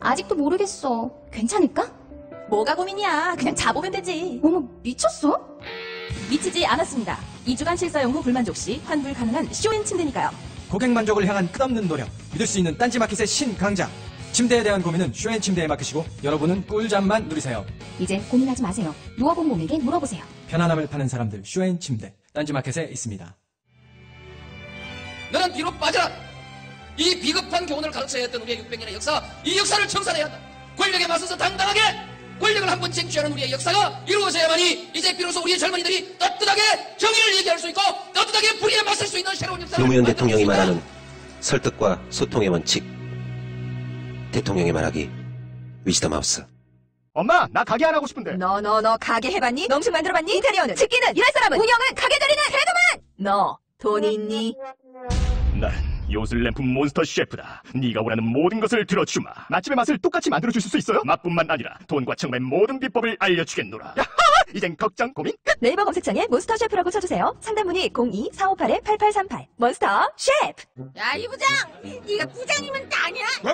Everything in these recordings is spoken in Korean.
아직도 모르겠어. 괜찮을까? 뭐가 고민이야. 그냥 자보면 되지. 어머, 미쳤어? 미치지 않았습니다. 2주간 실사용 후 불만족 시 환불 가능한 쇼인 침대니까요. 고객 만족을 향한 끝없는 노력, 믿을 수 있는 딴지마켓의 신강자. 침대에 대한 고민은 쇼앤 침대에 맡기시고 여러분은 꿀잠만 누리세요. 이제 고민하지 마세요. 누워본 몸에게 물어보세요. 편안함을 파는 사람들 쇼앤 침대, 딴지마켓에 있습니다. 너는 뒤로 빠져라. 이 비겁한 교훈을 가르쳐야 했던 우리의 600년의 역사, 이 역사를 청산해야 한다. 권력에 맞서서 당당하게 권력을 한번 쟁취하는 우리의 역사가 이루어져야만이 이제 비로소 우리의 젊은이들이 떳떳하게 정의를 얘기할 수 있고 떳떳하게 불의에 맞설 수 있는 새로운 역사를 노무현 대통령이 말하는 설득과 소통의 원칙. 대통령이 말하기 위즈덤 하우스. 엄마, 나 가게 안 하고 싶은데. 너 가게 해봤니? 농식 만들어봤니? 인테리어는? 집기는? 일할 사람은? 운영은? 가게 자리는? 그래도만! 너 돈 있니? 난 요술램프 몬스터 셰프다. 네가 원하는 모든 것을 들어주마. 맛집의 맛을 똑같이 만들어줄 수 있어요? 맛뿐만 아니라 돈과 청음의 모든 비법을 알려주겠노라. 야하! 이젠 걱정 고민 끝! 네이버 검색창에 몬스터 셰프라고 쳐주세요. 상담 문의 02-458-8838. 몬스터 셰프! 야, 이 부장! 네가 부장이면 아니야? 뭐?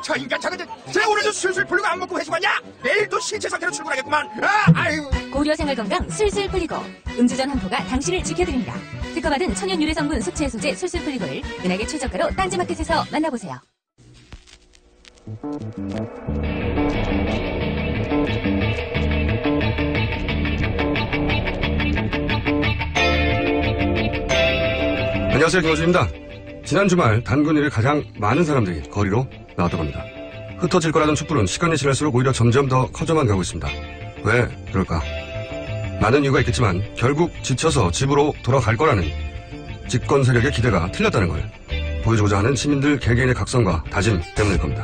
저 인간 저거 제 오늘도 술술 풀리고 안 먹고 회식 왔냐? 내일 또 신체 상태로 출근하겠구만. 아유. 고려 생활건강 술술 풀리고 음주전 한포가 당신을 지켜드립니다. 특허받은 천연 유래 성분 숙취 해소제 술술 풀리고를 은하계 최저가로 딴지마켓에서 만나보세요. 안녕하세요, 김호준입니다. 지난 주말 단군일에 가장 많은 사람들이 거리로 나왔다고 합니다. 흩어질 거라던 촛불은 시간이 지날수록 오히려 점점 더 커져만 가고 있습니다. 왜 그럴까? 많은 이유가 있겠지만 결국 지쳐서 집으로 돌아갈 거라는 집권 세력의 기대가 틀렸다는 걸 보여주고자 하는 시민들 개개인의 각성과 다짐 때문일 겁니다.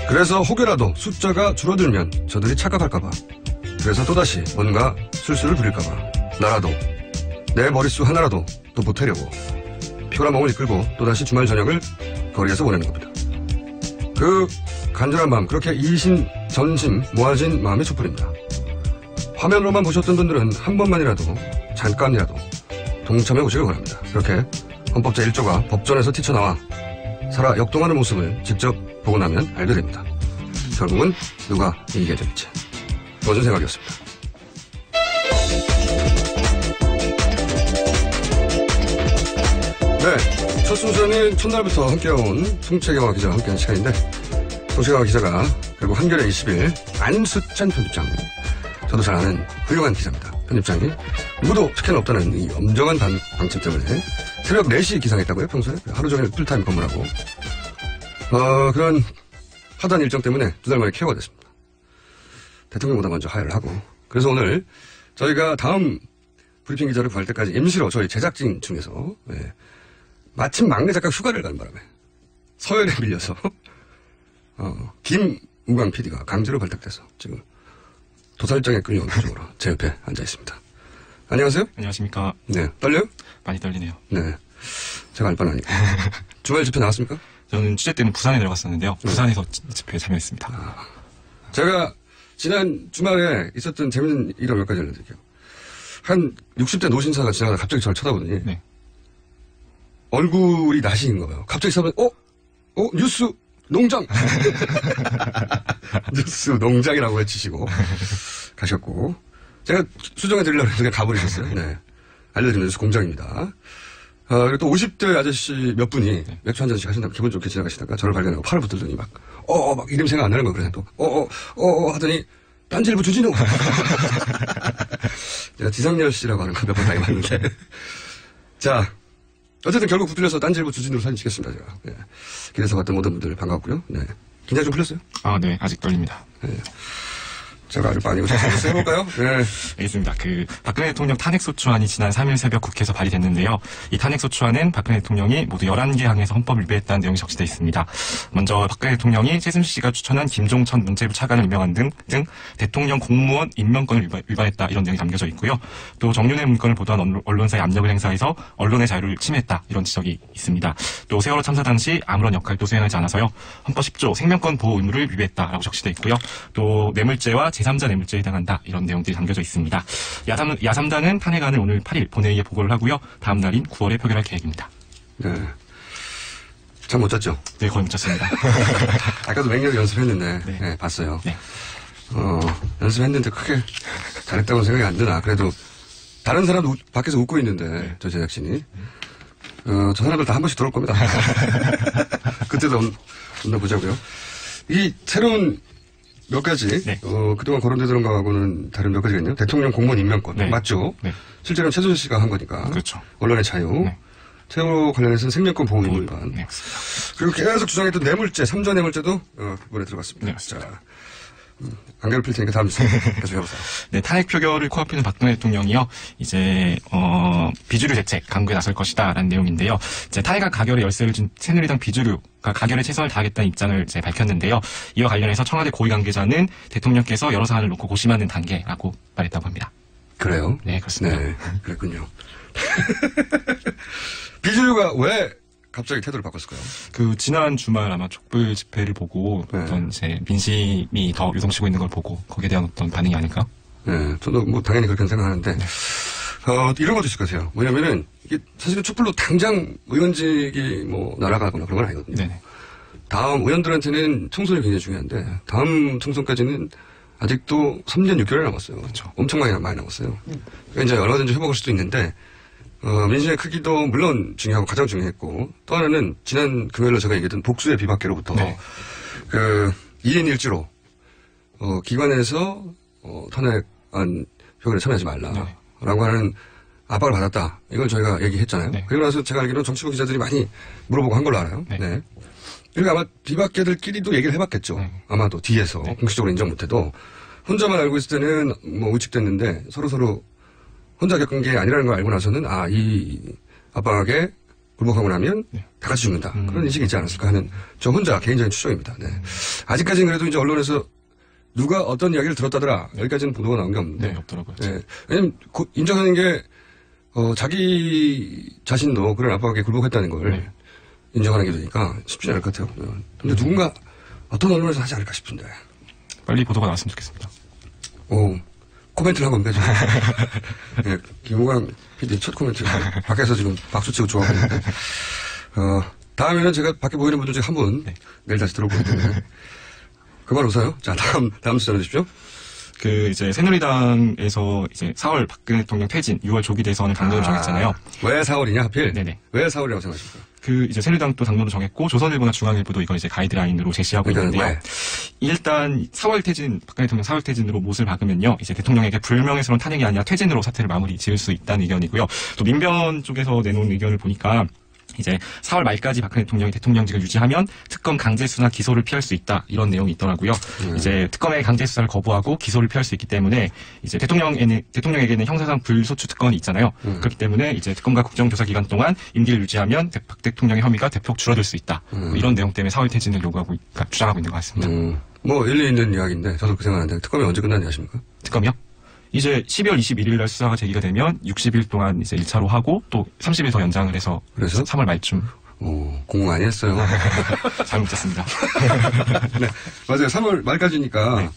그래서 혹여라도 숫자가 줄어들면 저들이 착각할까봐, 그래서 또다시 뭔가 술수를 부릴까봐 나라도 내 머릿수 하나라도 또 보태려고 피곤한 몸을 이끌고 또다시 주말 저녁을 거리에서 보내는 겁니다. 그 간절한 마음, 그렇게 이신전심 모아진 마음의 촛불입니다. 화면으로만 보셨던 분들은 한 번만이라도 잠깐이라도 동참해 보시길 바랍니다. 그렇게 헌법자 1조가 법전에서 튀쳐나와 살아 역동하는 모습을 직접 보고 나면 알게 됩니다. 결국은 누가 이기게 될지. 멋진 생각이었습니다. 네, 첫 순서는 첫날부터 함께해온 송채경화 기자와 함께하는 시간인데, 송채경화 기자가 결국 한겨레 20일 안수찬 편집장, 저도 잘 아는 훌륭한 기자입니다. 편집장이 누구도 스캔 없다는 이 엄정한 방침 때문에 새벽 4시 기상했다고요, 평소에? 하루 종일 풀타임 근무라고. 그런 하단 일정 때문에 2달 만에 케어가 됐습니다. 대통령보다 먼저 하야를 하고. 그래서 오늘 저희가 다음 브리핑 기자를 구할 때까지 임시로 저희 제작진 중에서, 네, 마침 막내 작가 휴가를 가는 바람에 서열에 밀려서 김우광 PD가 강제로 발탁돼서 지금 도살장에 끌려온 표정으로 제 옆에 앉아 있습니다. 안녕하세요. 안녕하십니까. 네, 떨려요? 많이 떨리네요. 네, 제가 알 바는 아니고. 주말 집회 나왔습니까? 저는 취재 때문에 부산에 내려갔었는데요. 부산에서 집회에 참여했습니다. 제가 지난 주말에 있었던 재밌는 일화 몇 가지 알려드릴게요. 한 60대 노신사가 지나가다 갑자기 저를 쳐다보더니, 네. 얼굴이 나시인가 봐요. 갑자기 쳐다보니 뉴스 농장 뉴스 농장이라고 외치시고 가셨고, 제가 수정해 드리려고 해서 그냥 가버리셨어요. 네, 알려드리면 뉴스 공장입니다. 그리고 또 50대 아저씨 몇 분이, 네, 맥주 한 잔씩 하신다고 기분 좋게 지나가시다가 저를 발견하고 팔을 붙들더니 막 이름 생각 안 나는 거예요. 그래서 또 하더니 딴지일보 주진우. 제가 지상렬 씨라고 하는 거 몇 번 당해봤는데. 자, 어쨌든 결국 붙들려서 딴지일보 주진우로 사진 찍겠습니다, 제가. 네. 길에서 봤던 모든 분들 반갑고요. 네. 긴장 좀 풀렸어요? 네, 아직 떨립니다. 네. 제가 아주 많이 오셨어요. 해볼까요? 네. 알겠습니다. 박근혜 대통령 탄핵소추안이 지난 3일 새벽 국회에서 발의됐는데요. 이 탄핵소추안은 박근혜 대통령이 모두 11개 항에서 헌법을 위배했다는 내용이 적시되어 있습니다. 먼저 박근혜 대통령이 최순실씨가 추천한 김종천 문체부 차관을 임명한 등 대통령 공무원 임명권을 위반했다, 이런 내용이 담겨져 있고요. 또 정윤회 문건을 보도한 언론사의 압력을 행사해서 언론의 자유를 침해했다, 이런 지적이 있습니다. 또 세월호 참사 당시 아무런 역할도 수행하지 않아서요, 헌법 10조 생명권 보호 의무를 위배했다라고 적시되어 있고요. 또 뇌물죄와 제3자 뇌물죄에 해당한다, 이런 내용들이 담겨져 있습니다. 야3당은 탄핵안을 오늘 8일 본회의에 보고를 하고요. 다음 날인 9월에 표결할 계획입니다. 네. 잠 못 잤죠? 네, 거의 못 잤습니다. 아까도 맹렬히 연습했는데, 네. 네, 봤어요. 네. 연습했는데 크게 잘했다고 생각이 안 드나. 그래도 다른 사람도 밖에서 웃고 있는데, 저 제작진이. 저 사람들 다 한 번씩 들어올 겁니다. 그때도 한번 보자고요. 이 새로운 몇 가지, 네. 그동안 거론되던 거하고는 다른 몇 가지가 있네요. 대통령 공무원 임명권. 네. 맞죠? 네. 실제로는 최순실 씨가 한 거니까. 그렇죠. 언론의 자유. 네. 세월호 관련해서는 생명권 보호 위반. 네, 맞습니다. 그리고 계속 주장했던 뇌물죄, 3조 뇌물죄도 이번에 들어갔습니다. 네, 맞습니다. 자, 안경을 필 테니까 다음 뉴스 계속 해보세요. 네, 탄핵 표결을 코앞에 는 박근혜 대통령이요, 이제, 비주류 대책 강구에 나설 것이다라는 내용인데요. 이제 탄핵과 가결의 열쇠를 준 새누리당 비주류가 가결에 최선을 다하겠다는 입장을 이제 밝혔는데요. 이와 관련해서 청와대 고위 관계자는 대통령께서 여러 사안을 놓고 고심하는 단계라고 말했다고 합니다. 그래요? 네, 그렇습니다. 네, 그랬군요. 비주류가 왜 갑자기 태도를 바꿨을까요? 그 지난 주말 아마 촛불 집회를 보고 네. 어떤 이제 민심이 더 유동치고 있는 걸 보고 거기에 대한 어떤 반응이 아닐까? 네, 저도 뭐 당연히 그렇게 생각하는데 이런 것도 있을 것 같아요. 뭐냐면은 이게 사실은 촛불로 당장 의원직이 뭐 날아가거나 그런 건 아니거든요. 네네. 다음 의원들한테는 총선이 굉장히 중요한데 다음 총선까지는 아직도 3년 6개월 남았어요. 그렇죠. 엄청 많이 남았어요. 그러니까 이제 얼마든지 회복할 수도 있는데 민심의 크기도 물론 중요하고 가장 중요했고 또 하나는 지난 금요일로 제가 얘기했던 복수의 비박계로부터 네. 2인 1주로 기관에서 탄핵안 표결에 참여하지 말라라고 하는 압박을 받았다. 이걸 저희가 얘기했잖아요. 네. 그리고 나서 제가 알기로는 정치부 기자들이 많이 물어보고 한 걸로 알아요. 네. 네. 그리고 아마 비박계들끼리도 얘기를 해봤겠죠. 네. 아마도 뒤에서 네. 공식적으로 인정 못해도 혼자만 알고 있을 때는 뭐 의측됐는데 서로 혼자 겪은 게 아니라는 걸 알고 나서는 이 압박에 굴복하고 나면 다 같이 죽는다. 그런 인식이 있지 않았을까 하는 저 혼자 개인적인 추정입니다. 네. 아직까지는 그래도 이제 언론에서 누가 어떤 이야기를 들었다더라. 여기까지는 보도가 나온 게 없는데. 네, 없더라고요. 네. 왜냐면 인정하는 게 자기 자신도 그런 압박에 굴복했다는 걸 네. 인정하는 게 되니까 쉽지 않을 것 같아요. 근데 누군가 어떤 언론에서 하지 않을까 싶은데. 빨리 보도가 나왔으면 좋겠습니다. 코멘트를 한 겁니다, 지금. 네, 김우광 PD 첫 코멘트. 밖에서 지금 박수치고 좋아하고 있는데. 다음에는 제가 밖에 보이는 분들 중에 한 분, 내일 다시 들어볼 텐데. 그만 웃어요. 자, 다음 주 전해주십시오. 이제 새누리당에서 이제 4월 박근혜 대통령 퇴진, 6월 조기 대선을 당론으로 정했잖아요. 왜 4월이냐, 하필? 네네. 왜 4월이라고 생각하십니까? 이제 새누리당도 당론으로 정했고, 조선일보나 중앙일보도 이걸 이제 가이드라인으로 제시하고 있는데요. 왜? 일단 4월 퇴진, 박근혜 대통령 4월 퇴진으로 못을 박으면요, 이제 대통령에게 불명예스러운 탄핵이 아니라 퇴진으로 사태를 마무리 지을 수 있다는 의견이고요. 또 민변 쪽에서 내놓은 의견을 보니까, 이제 4월 말까지 박근혜 대통령이 대통령직을 유지하면 특검 강제수나 기소를 피할 수 있다 이런 내용이 있더라고요. 이제 특검의 강제수사를 거부하고 기소를 피할 수 있기 때문에 이제 대통령에게는 형사상 불소추 특권이 있잖아요. 그렇기 때문에 이제 특검과 국정조사 기간 동안 임기를 유지하면 박 대통령의 혐의가 대폭 줄어들 수 있다. 뭐 이런 내용 때문에 4월 퇴진을 주장하고 있는 것 같습니다. 뭐 일리 있는 이야기인데 저도 그렇게 생각하는데 특검이 언제 끝나는지 아십니까? 특검이요? 이제 12월 21일 날 수사가 제기가 되면 60일 동안 이제 1차로 하고 또 30일 더 연장을 해서 그래서? 3월 말쯤. 공부 많이 했어요. 잘못 짰습니다. 네, 맞아요. 3월 말까지니까. 네.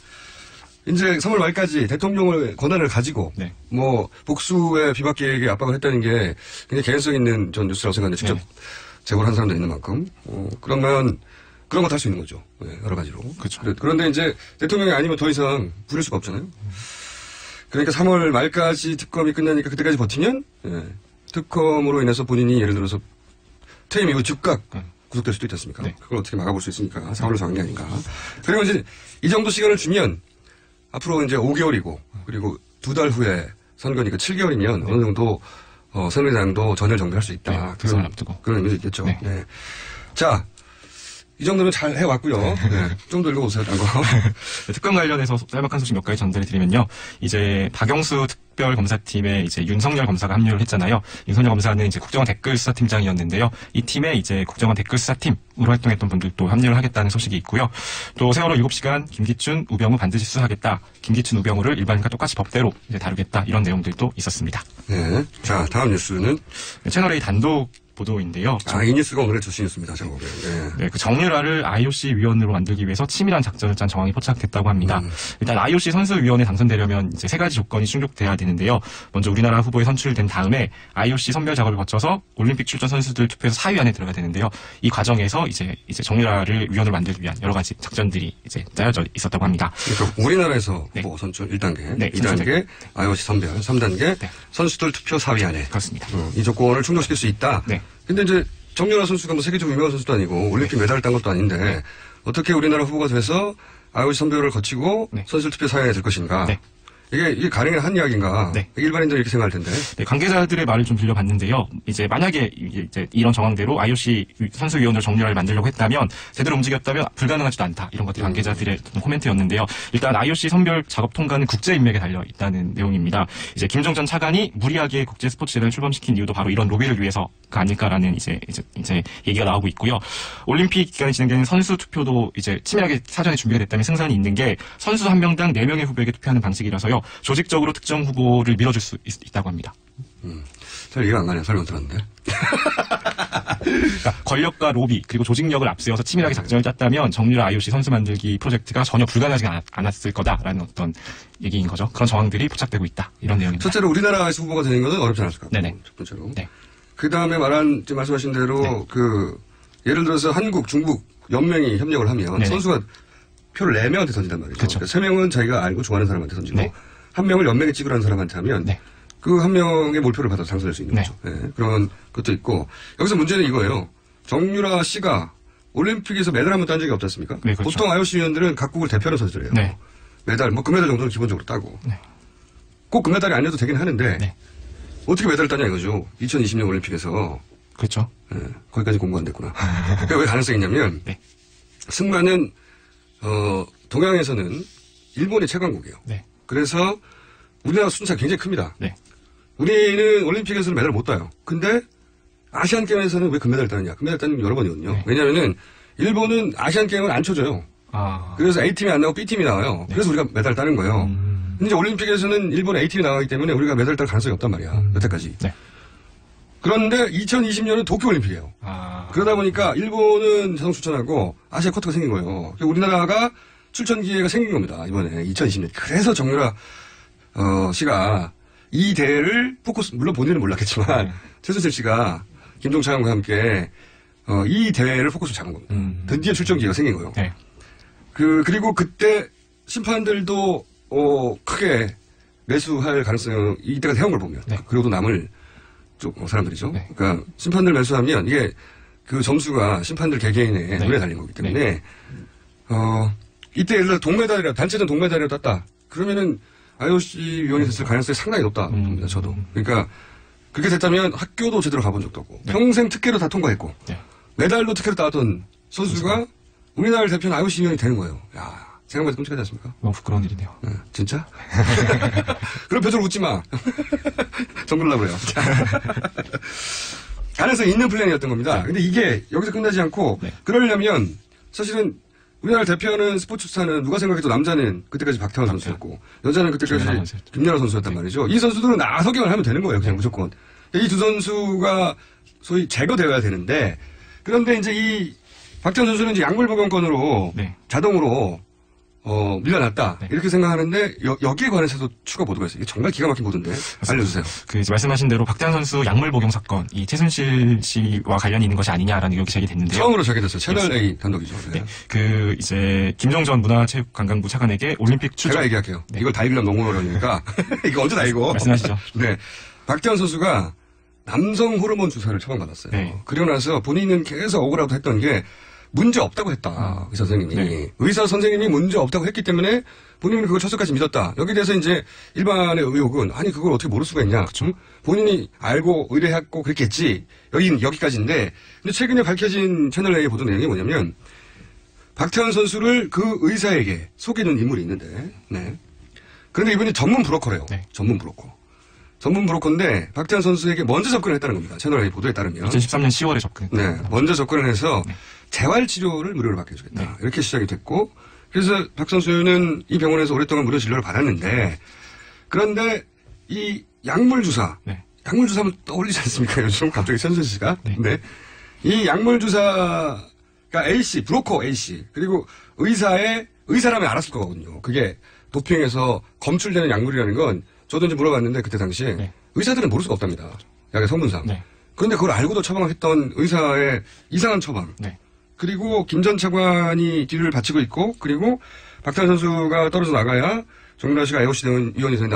이제 3월 말까지 대통령을 권한을 가지고 네. 뭐 복수의 비박계에게 압박을 했다는 게 굉장히 개연성 있는 전 뉴스라고 생각하는데 직접 제보를 한 사람도 있는 만큼 그러면 그런 것도 할 수 있는 거죠. 네, 여러 가지로. 그렇죠. 그런데 이제 대통령이 아니면 더 이상 부릴 수가 없잖아요. 그러니까 3월 말까지 특검이 끝나니까 그때까지 버티면 특검으로 인해서 본인이 예를 들어서 퇴임 이후 즉각 구속될 수도 있지 않습니까? 네. 그걸 어떻게 막아볼 수 있습니까? 4월로 정한 게 아닌가. 그리고 이제 이 정도 시간을 주면 앞으로 이제 5개월이고 그리고 2달 후에 선거니까 7개월이면 어느 정도 새누리당도 전열 정비할 수 있다. 네, 대선을 앞두고. 그런 의미도 있겠죠. 네. 네. 자, 이 정도면 잘 해왔고요. 네. 좀 더 읽어보세요, 딴 거. 특검 관련해서 짤막한 소식 몇 가지 전달해 드리면요. 이제 박영수 특별검사팀에 이제 윤석열 검사가 합류를 했잖아요. 윤석열 검사는 이제 국정원 댓글수사팀장이었는데요. 이 팀에 이제 국정원 댓글수사팀으로 활동했던 분들도 합류를 하겠다는 소식이 있고요. 또 세월호 7시간 김기춘, 우병우 반드시 수사하겠다. 김기춘, 우병우를 일반인과 똑같이 법대로 이제 다루겠다. 이런 내용들도 있었습니다. 네. 자, 다음 뉴스는 채널A 단독 보도인데요. 이 뉴스가 오늘의 주시 뉴스입니다. 제목에. 네, 그 정유라를 IOC 위원으로 만들기 위해서 치밀한 작전을 짠 정황이 포착됐다고 합니다. 일단 IOC 선수위원회 당선되려면 이제 3가지 조건이 충족돼야 되는데요. 먼저 우리나라 후보에 선출된 다음에 IOC 선별 작업을 거쳐서 올림픽 출전 선수들 투표해서 사위안에 들어가야 되는데요. 이 과정에서 이제 정유라를 위원으로 만들기 위한 여러 가지 작전들이 이제 짜여져 있었다고 합니다. 그러니까 우리나라에서 후보 선출 1단계, 2단계, IOC 선별, 3단계, 선수들 투표 사위안에. 그렇습니다. 이 조건을 충족시킬 수 있다. 근데 이제 정유라 선수가 뭐 세계적으로 유명한 선수도 아니고 올림픽 메달을 딴 것도 아닌데 어떻게 우리나라 후보가 돼서 IOC 선별을 거치고 선수들 투표 사위안에 들 것인가. 이게 가능한 이야기인가? 일반인들은 이렇게 생각할 텐데. 네, 관계자들의 말을 좀 들려봤는데요. 이제 만약에 이제 이런 정황대로 IOC 선수위원으로 정유라를 만들려고 했다면 제대로 움직였다면 불가능하지도 않다. 이런 것들이 관계자들의 코멘트였는데요. 일단 IOC 선별 작업 통과는 국제 인맥에 달려 있다는 내용입니다. 이제 김정 전 차관이 무리하게 국제 스포츠 제도를 출범시킨 이유도 바로 이런 로비를 위해서가 아닐까라는 이제 얘기가 나오고 있고요. 올림픽 기간에 진행되는 선수 투표도 이제 치밀하게 사전에 준비가 됐다면 승산이 있는 게 선수 한 명당 4명의 후보에게 투표하는 방식이라서요. 조직적으로 특정 후보를 밀어줄 수 있다고 합니다. 잘 이해가 안 가네요. 설명 들었는데. 그러니까 권력과 로비 그리고 조직력을 앞세워서 치밀하게 작전을 짰다면 정유라 IOC 선수 만들기 프로젝트가 전혀 불가능하지 않았을 거다라는 어떤 얘기인 거죠. 그런 정황들이 포착되고 있다. 이런 내용입니다. 첫째로 우리나라에서 후보가 되는 것은 어렵지 않았을 것 같고. 네네. 첫 번째로. 그 다음에 말씀하신 대로 예를 들어서 한국, 중국 연맹이 협력을 하면 선수가 표를 4명한테 던진단 말이죠. 그렇죠. 그러니까 3명은 자기가 알고 좋아하는 사람한테 던지고 1명을 연맹에 찍으라는 사람한테 하면 그 1명의 몰표를 받아서 당선될 수 있는 거죠. 그런 것도 있고 여기서 문제는 이거예요. 정유라 씨가 올림픽에서 메달 한번 딴 적이 없지 않습니까? 그렇죠. 보통 IOC 위원들은 각국을 대표하는 선수들이에요. 메달, 금메달 정도는 기본적으로 따고 꼭 금메달이 아니어도 되긴 하는데 어떻게 메달을 따냐 이거죠. 2020년 올림픽에서. 그렇죠. 거기까지 공부 안 됐구나. 그러니까 왜 가능성이 있냐면 승마는 동양에서는 일본의 최강국이에요. 그래서 우리나라 순차가 굉장히 큽니다. 우리는 올림픽에서는 메달을 못 따요. 근데 아시안 게임에서는 왜 금메달을 따느냐? 금메달 따는 게 여러 번이거든요. 왜냐면은 일본은 아시안 게임을 안 쳐줘요. 그래서 A팀이 안 나오고 B팀이 나와요. 그래서 우리가 메달을 따는 거예요. 근데 이제 올림픽에서는 일본 A팀이 나가기 때문에 우리가 메달을 딸 가능성이 없단 말이야. 여태까지. 그런데 2020년은 도쿄올림픽이에요. 그러다 보니까 일본은 자동 출전하고 아시아 쿼터가 생긴 거예요. 우리나라가 출전 기회가 생긴 겁니다. 이번에 2020년. 그래서 정유라 씨가 이 대회를 포커스, 물론 본인은 몰랐겠지만 최순실 씨가 김종창과 함께 이 대회를 포커스로 잡은 겁니다. 드디어 출전 기회가 생긴 거예요. 그리고 그때 심판들도 크게 매수할 가능성이 이때가 세운 걸 보면 그리고도 남을 사람들이죠. 그러니까 심판들 매수하면 이게 그 점수가 심판들 개개인의 눈에 달린 거기 때문에 이때 예를 들어 동메달이라 단체전 동메달이라도 땄다. 그러면은 IOC 위원이 됐을 가능성이 상당히 높다 봅니다. 저도. 그러니까 그렇게 됐다면 학교도 제대로 가본 적도 없고 평생 특혜로 다 통과했고 메달도 특혜로 따왔던 선수가 우리나라를 대표하는 IOC 위원이 되는 거예요. 야, 생각보다 끔찍하지 않습니까? 너무 부끄러운 일이네요. 진짜? 그런 표정으로 웃지 마. 정글라고 그래요. 가능성이 있는 플랜이었던 겁니다. 근데 이게 여기서 끝나지 않고 그러려면 사실은 우리나라를 대표하는 스포츠 스타는 누가 생각해도 남자는 그때까지 박태환 선수였고 여자는 그때까지 김연아 선수였단 말이죠. 이 선수들은 나서기만 하면 되는 거예요. 그냥 무조건. 이 두 선수가 소위 제거되어야 되는데 그런데 이제 이 박태환 선수는 이제 약물 복용권으로 자동으로 밀려났다. 이렇게 생각하는데 여기에 관해서도 추가 보도가 있어요. 이게 정말 기가 막힌 보도인데 알려주세요. 이제 말씀하신 대로 박태환 선수 약물 복용 사건, 이 최순실 씨와 관련이 있는 것이 아니냐라는 의혹이 제기됐는데요. 처음으로 제기됐어요. 채널 A 단독이죠. 이제 김정전 문화체육관광부 차관에게 올림픽 출전. 제가 얘기할게요. 이걸 다 읽으려면 너무 어려우니까 이거 언제 다 읽어? 말씀하시죠. 박태환 선수가 남성 호르몬 주사를 처방받았어요. 그리고 나서 본인은 계속 억울하다고 했던 게 문제 없다고 했다. 의사 선생님이. 의사 선생님이 문제 없다고 했기 때문에 본인은 그걸 첫째까지 믿었다. 여기에 대해서 이제 일반의 의혹은 아니 그걸 어떻게 모를 수가 있냐. 본인이 알고 의뢰했고 그랬겠지. 여기까지인데 근데 최근에 밝혀진 채널A의 보도 내용이 뭐냐면 박태환 선수를 그 의사에게 속이는 인물이 있는데 그런데 이분이 전문 브로커래요. 전문 브로커. 전문 브로커인데 박태환 선수에게 먼저 접근을 했다는 겁니다. 채널A 보도에 따르면. 2013년 10월에 접근했다. 먼저 접근을 해서 재활치료를 무료로 받게 해주겠다. 이렇게 시작이 됐고 그래서 박 선수는 이 병원에서 오랫동안 무료 진료를 받았는데 그런데 이 약물 주사 약물주사를 떠올리지 않습니까? 요즘 갑자기 천순 씨가. 네. 이 약물주사가 A씨, 브로커 A씨, 그리고 의사라면 알았을 거거든요. 그게 도핑에서 검출되는 약물이라는 건 저도 이제 물어봤는데 그때 당시에 네. 의사들은 모를 수가 없답니다. 약의 성분상. 네. 그런데 그걸 알고도 처방했던 의사의 이상한 처방. 네. 그리고 김 전 차관이 뒤를 바치고 있고, 그리고 박태환 선수가 떨어져 나가야 정유라 씨가 AOC 위원이 되는데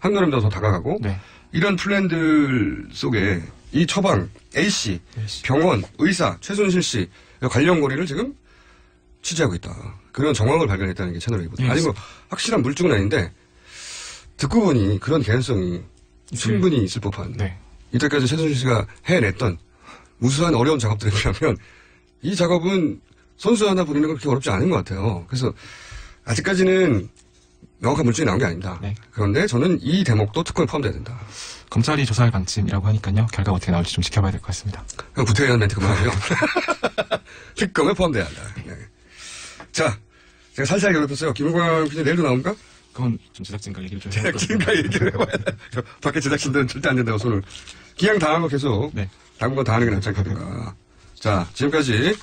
한여름도 더 다가가고, 네. 이런 플랜들 속에 이 처방, A씨, 병원, 의사, 최순실 씨 관련 고리를 지금 취재하고 있다. 그런 정황을 발견했다는 게 채널이거든요. 아니 뭐 확실한 물증은 아닌데 듣고 보니 그런 개연성이 충분히 있을 법한. 네. 이때까지 최순실 씨가 해냈던 무수한 어려운 작업들에 비하면 이 작업은 선수 하나 부리는 건 그렇게 어렵지 않은 것 같아요. 그래서 아직까지는 명확한 물증이 나온 게 아닙니다. 네. 그런데 저는 이 대목도 특검에 포함돼야 된다. 검찰이 조사할 방침이라고 하니까요. 결과가 어떻게 나올지 좀 지켜봐야 될 것 같습니다. 그럼 구태의원 멘트 그만하고요. 특검에 포함돼야 한다. 네. 자, 제가 살살 괴롭혔어요. 김광 PD 내일도 나옵니까? 그건 좀 제작진과 얘기를 좀 해볼 것 제작진과 얘기를 해봐야 돼. 밖에 제작진들은 절대 안 된다고 손을. 기왕 당한 거 계속. 네. 당분간 당하는 게 낫지 않겠는가. 자, 지금까지,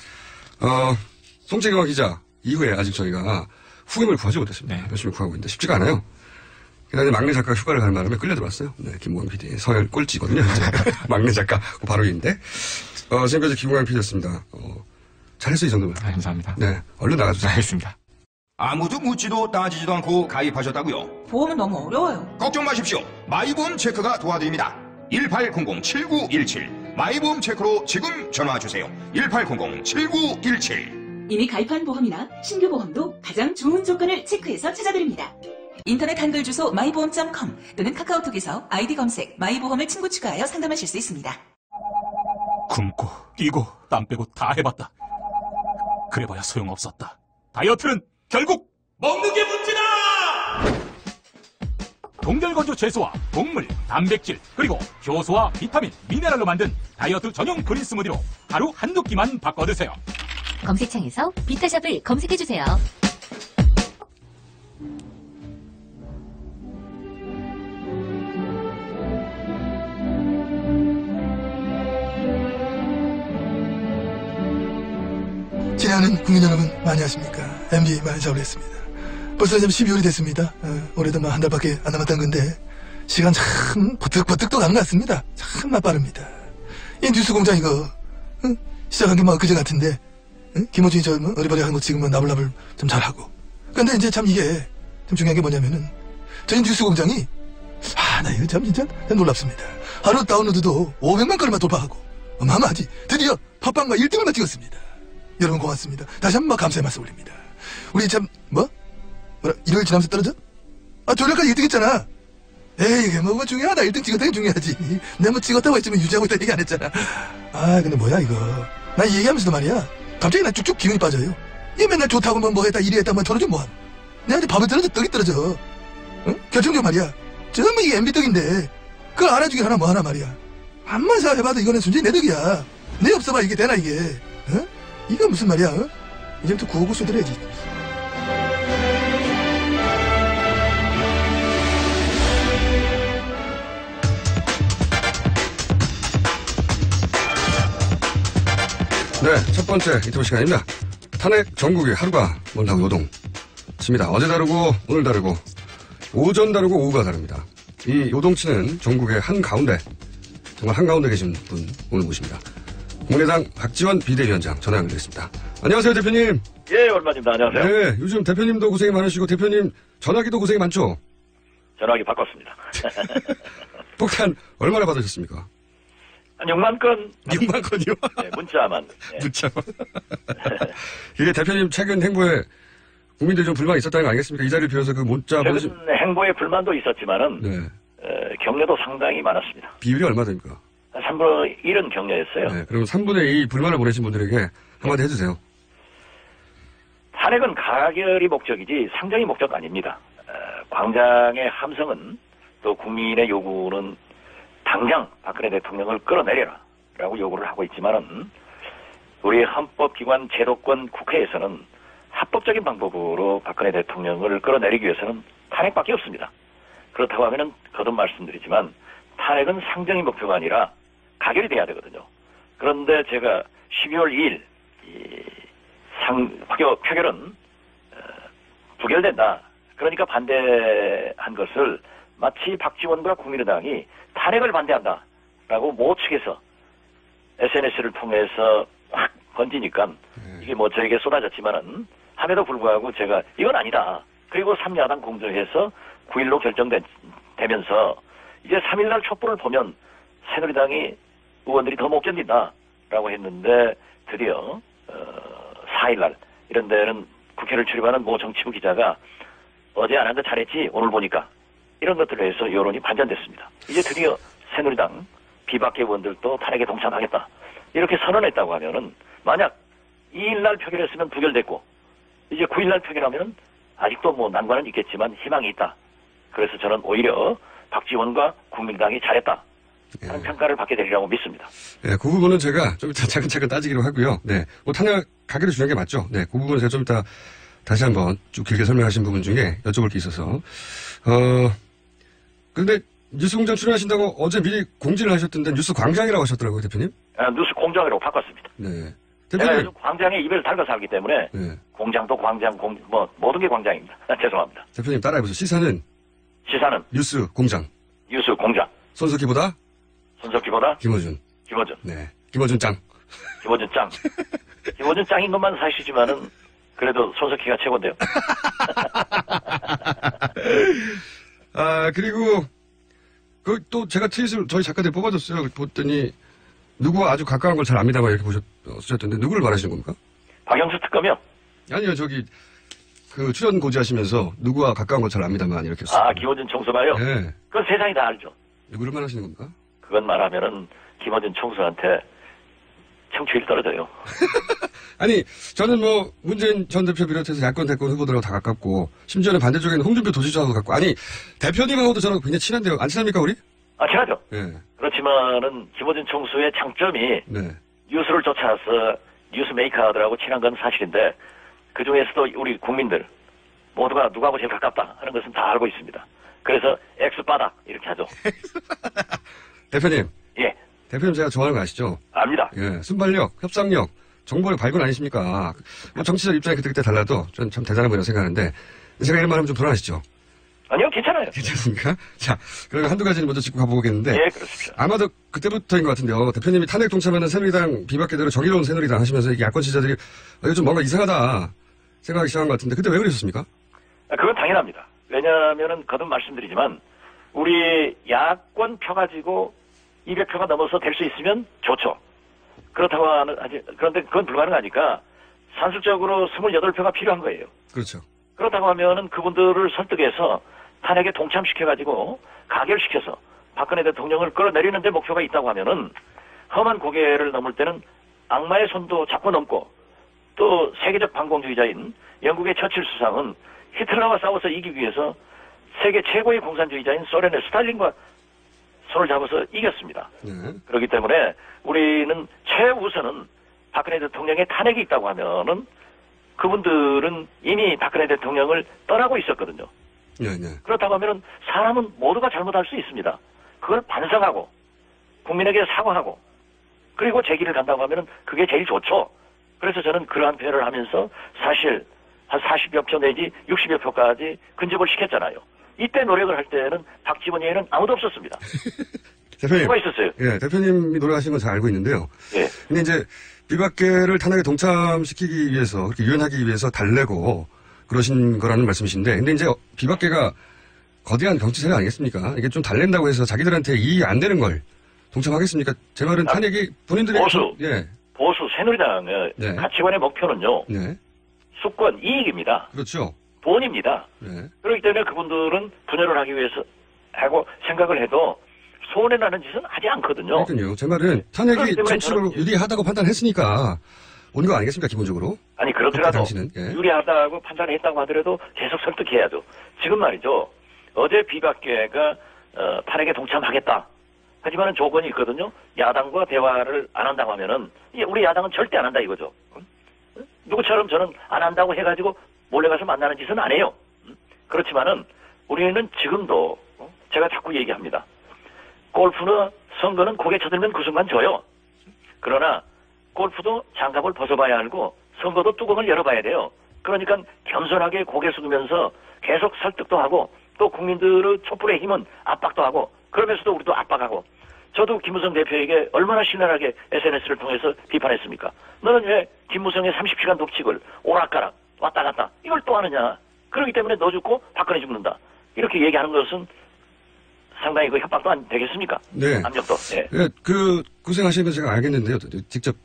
송채경화 기자 이후에 아직 저희가 후임을 구하지 못했습니다. 네. 열심히 구하고 있는데 쉽지가 않아요. 그다음에 막내 작가가 휴가를 갈 바람에 끌려 들어왔어요. 네, 김광 PD. 서열 꼴찌거든요. 막내 작가 바로 위인데. 지금까지 김광 PD였습니다. 잘했어요, 이 정도면. 감사합니다. 네, 얼른 나가주세요. 알겠습니다. 아무도 묻지도 따지지도 않고 가입하셨다고요? 보험은 너무 어려워요. 걱정 마십시오. 마이보험 체크가 도와드립니다. 1800-7917 마이보험 체크로 지금 전화주세요. 1800-7917 이미 가입한 보험이나 신규 보험도 가장 좋은 조건을 체크해서 찾아드립니다. 인터넷 한글 주소 마이보험.com 또는 카카오톡에서 아이디 검색 마이보험을 친구 추가하여 상담하실 수 있습니다. 굶고 뛰고 땀 빼고 다 해봤다. 그래봐야 소용없었다. 다이어트는 결국 먹는 게 문제다! 동결건조 채소와 곡물, 단백질, 그리고 효소와 비타민, 미네랄로 만든 다이어트 전용 그린 스무디로 하루 한두 끼만 바꿔 드세요. 검색창에서 비타샵을 검색해주세요. 지나는 국민 여러분 많이 하십니까? MB 말자우리했습니다. 벌써 이제 12월이 됐습니다. 올해도 한 달밖에 안 남았다는 건데 시간 참 버뜩버뜩도 가는 것 같습니다. 참 빠릅니다. 이 뉴스 공장 이거 시작한 게 그제 같은데 김호준이 어리버리한 거 지금 나불나불 좀 잘하고. 근데 이제 참 이게 좀 중요한 게 뭐냐면은 저희 뉴스 공장이 나 이거 참 진짜 놀랍습니다. 하루 다운로드도 500만 건만 돌파하고 어마어마하지. 드디어 팟빵과 1등을 찍었습니다. 여러분 고맙습니다. 다시 한번 감사의 말씀 올립니다. 우리 참 일요일 지나면서 떨어져? 조력까지 1등 했잖아. 에이 이게 뭐가 중요하다. 1등 찍었다는 게 중요하지. 내가 찍었다고 했지만 유지하고 있다는 얘기 안 했잖아. 근데 뭐야 이거. 나 이 얘기하면서도 말이야 갑자기 나 쭉쭉 기운이 빠져요. 얘 맨날 좋다고 뭐 했다 이리 했다 털어줘 뭐하노. 내한테 밥이 떨어져 떡이 떨어져. 결정적으로 말이야 정말 이게 MB 떡인데 그걸 알아주길 하나 뭐 하나 말이야. 암만 생각해봐도 이거는 순전히 내 덕이야. 내 없어봐 이게 되나 이게. 이거 무슨 말이야. 이제부터 구호고 쏘드려야지. 네, 첫 번째 인터뷰 시간입니다. 탄핵 전국의 하루가 멀다고 요동칩니다. 어제 다르고 오늘 다르고 오전 다르고 오후가 다릅니다. 이 요동치는 전국의 한가운데 정말 한가운데 계신 분 오늘 모십니다. 국민의당 박지원 비대위원장 전화 연결했습니다. 안녕하세요 대표님. 예, 얼마입니다. 안녕하세요. 네, 요즘 대표님도 고생이 많으시고 대표님 전화기도 고생이 많죠? 전화기 바꿨습니다. 폭탄 얼마나 받으셨습니까? 한 6만 건. 6만 건이요? 네, 문자만. 네. 문자만. 이게 대표님 최근 행보에 국민들이 좀 불만이 있었다는 거 아니겠습니까? 이 자리를 비워서 그 문자 보내신. 행보에 불만도 있었지만은. 네. 격려도 상당히 많았습니다. 비율이 얼마 됩니까? 3분의 1은 격려였어요. 네, 그럼 3분의 2 불만을 보내신 분들에게 한마디 해주세요. 탄핵은 가결이 목적이지 상정이 목적 아닙니다. 광장의 함성은 또 국민의 요구는 당장 박근혜 대통령을 끌어내려라 라고 요구를 하고 있지만은 우리 헌법기관 제도권 국회에서는 합법적인 방법으로 박근혜 대통령을 끌어내리기 위해서는 탄핵밖에 없습니다. 그렇다고 하면은 거듭 말씀드리지만 탄핵은 상정이 목표가 아니라 가결이 돼야 되거든요. 그런데 제가 12월 2일 표결은 부결된다. 그러니까 반대한 것을 마치 박지원과 국민의당이 탄핵을 반대한다라고 모 측에서 SNS를 통해서 확 번지니까 이게 뭐 저에게 쏟아졌지만은 함에도 불구하고 제가 이건 아니다. 그리고 3야당 공조해서 9일로 결정되면서 이제 3일날 촛불을 보면 새누리당이 의원들이 더 못 견딘다라고 했는데 드디어 4일날 이런 데는 국회를 출입하는 모 정치부 기자가 어제 안 한 거 잘했지 오늘 보니까 이런 것들을 해서 여론이 반전됐습니다. 이제 드디어 새누리당 비박계 의원들도 탄핵에 동참하겠다 이렇게 선언했다고 하면은 만약 2일날 표결했으면 부결됐고 이제 9일날 표결하면은 아직도 뭐 난관은 있겠지만 희망이 있다. 그래서 저는 오히려 박지원과 국민당이 잘했다 하는 평가를 받게 되리라고 믿습니다. 네, 그 부분은 제가 좀 이따 차근차근 따지기로 하고요. 네, 뭐 탄핵 가결이 중요한 게 맞죠. 네, 그 부분은 제가 좀 이따 다시 한번 쭉 길게 설명하신 부분 중에 여쭤볼 게 있어서 근데 뉴스공장 출연하신다고 어제 미리 공지를 하셨던데 뉴스 광장이라고 하셨더라고요, 대표님. 뉴스 공장으로 바꿨습니다. 네. 제가 요즘 광장에 입을 달궈서 하기 때문에 네. 공장도 광장, 뭐 모든 게 광장입니다. 죄송합니다. 대표님 따라해보세요. 시사는 뉴스 공장. 뉴스 공장. 손석희보다 김어준. 네. 김어준 짱. 김어준 짱. 김어준 짱인 것만 사실이지만은 그래도 손석희가 최고인데요. 그리고 또 제가 트윗을 저희 작가들이 뽑아줬어요. 봤더니 누구와 아주 가까운 걸 잘 압니다만 이렇게 쓰셨던데 누구를 말하시는 겁니까? 박영수 특검이요? 아니요, 그 출연 고지하시면서 누구와 가까운 걸 잘 압니다만 이렇게 썼어요. 김어준 총수가요? 네. 그건 세상이 다 알죠. 누구를 말하시는 겁니까? 그건 말하면은 김어준 총수한테 청취율이 떨어져요. 아니, 저는 뭐 문재인 전 대표 비롯해서 야권 대권 후보들하고 다 가깝고 심지어는 반대쪽에는 홍준표 도지사하고 가깝고 아니 대표님하고도 저랑 굉장히 친한데요. 안 친합니까 우리? 친하죠. 네. 그렇지만은 김어준 총수의 장점이 뉴스를 쫓아서 뉴스메이커들하고 친한 건 사실인데 그 중에서도 우리 국민들 모두가 누구하고 제일 가깝다 하는 것은 다 알고 있습니다. 그래서 X바닥 이렇게 하죠. 대표님. 예. 대표님 제가 좋아하는 거 아시죠? 압니다. 예. 순발력, 협상력, 정보력 발군 아니십니까? 뭐 정치적 입장이 그때그때 달라도 저는 참 대단한 분이라고 생각하는데 제가 이런 말 하면 좀 불안하시죠? 아니요, 괜찮아요. 괜찮습니까? 자, 그럼 한두 가지는 먼저 짚고 가보겠는데. 예, 그렇습니다. 아마도 그때부터인 것 같은데요. 대표님이 탄핵 동참하는 새누리당 비박계대로 정의로운 새누리당 하시면서 이게 야권 지지자들이 요즘 뭔가 이상하다 생각하기 시작한 것 같은데 그때 왜 그러셨습니까? 그건 당연합니다. 왜냐하면은 거듭 말씀드리지만 우리 야권 표 가지고 200표가 넘어서 될 수 있으면 좋죠. 그렇다고 그런데 그건 불가능하니까 산술적으로 28표가 필요한 거예요. 그렇죠. 그렇다고 하면은 그분들을 설득해서 탄핵에 동참시켜가지고 가결시켜서 박근혜 대통령을 끌어내리는 데 목표가 있다고 하면은 험한 고개를 넘을 때는 악마의 손도 잡고 넘고 또 세계적 반공주의자인 영국의 처칠 수상은 히틀러와 싸워서 이기기 위해서 세계 최고의 공산주의자인 소련의 스탈린과 손을 잡아서 이겼습니다. 그렇기 때문에 우리는 최우선은 박근혜 대통령의 탄핵이 있다고 하면은 그분들은 이미 박근혜 대통령을 떠나고 있었거든요. 그렇다고 하면은 사람은 모두가 잘못할 수 있습니다. 그걸 반성하고 국민에게 사과하고 그리고 제기를 간다고 하면은 그게 제일 좋죠. 그래서 저는 그러한 표현을 하면서 사실 한 40여 표 내지 60여 표까지 근접을 시켰잖아요. 이때 노력을 할 때는 박지원 외에는 아무도 없었습니다. 대표님. 누가 있었어요? 예, 대표님이 노력하신 건 잘 알고 있는데요. 예. 근데 이제 비박계를 탄핵에 동참시키기 위해서 그렇게 유연하기 위해서 달래고 그러신 거라는 말씀이신데 근데 이제 비박계가 거대한 정치 세력 아니겠습니까? 이게 좀 달랜다고 해서 자기들한테 이익이 안 되는 걸 동참하겠습니까? 제 말은 탄핵이 본인들의 보수 새누리당의 가치관의 목표는요. 수권 이익입니다. 그렇죠. 돈입니다. 그렇기 때문에 그분들은 분열을 하기 위해서 하고 생각을 해도 손해나는 짓은 하지 않거든요. 그러니까요. 제 말은 탄핵이 정치적으로 유리하다고 판단했으니까 온 거 아니겠습니까? 기본적으로. 아니 그렇더라도 예. 유리하다고 판단했다고 하더라도 계속 설득해야죠. 지금 말이죠. 어제 비박계가 탄핵에 동참하겠다. 하지만은 조건이 있거든요. 야당과 대화를 안 한다고 하면은 우리 야당은 절대 안 한다 이거죠. 누구처럼 저는 안 한다고 해가지고 몰래 가서 만나는 짓은 안 해요. 그렇지만은 우리는 지금도 제가 자꾸 얘기합니다. 골프는 선거는 고개 쳐들면 그 순간 져요. 그러나 골프도 장갑을 벗어봐야 알고 선거도 뚜껑을 열어봐야 돼요. 그러니까 겸손하게 고개 숙이면서 계속 설득도 하고 또 국민들의 촛불의 힘은 압박도 하고 그러면서도 우리도 압박하고 저도 김무성 대표에게 얼마나 신랄하게 SNS를 통해서 비판했습니까? 너는 왜 김무성의 30시간 독직을 오락가락 왔다 갔다 이걸 또 하느냐. 그렇기 때문에 너 죽고 박근혜 죽는다. 이렇게 얘기하는 것은 상당히 그 협박도 안 되겠습니까? 네. 압력도. 예. 예, 고생하시는 거 제가 알겠는데요. 직접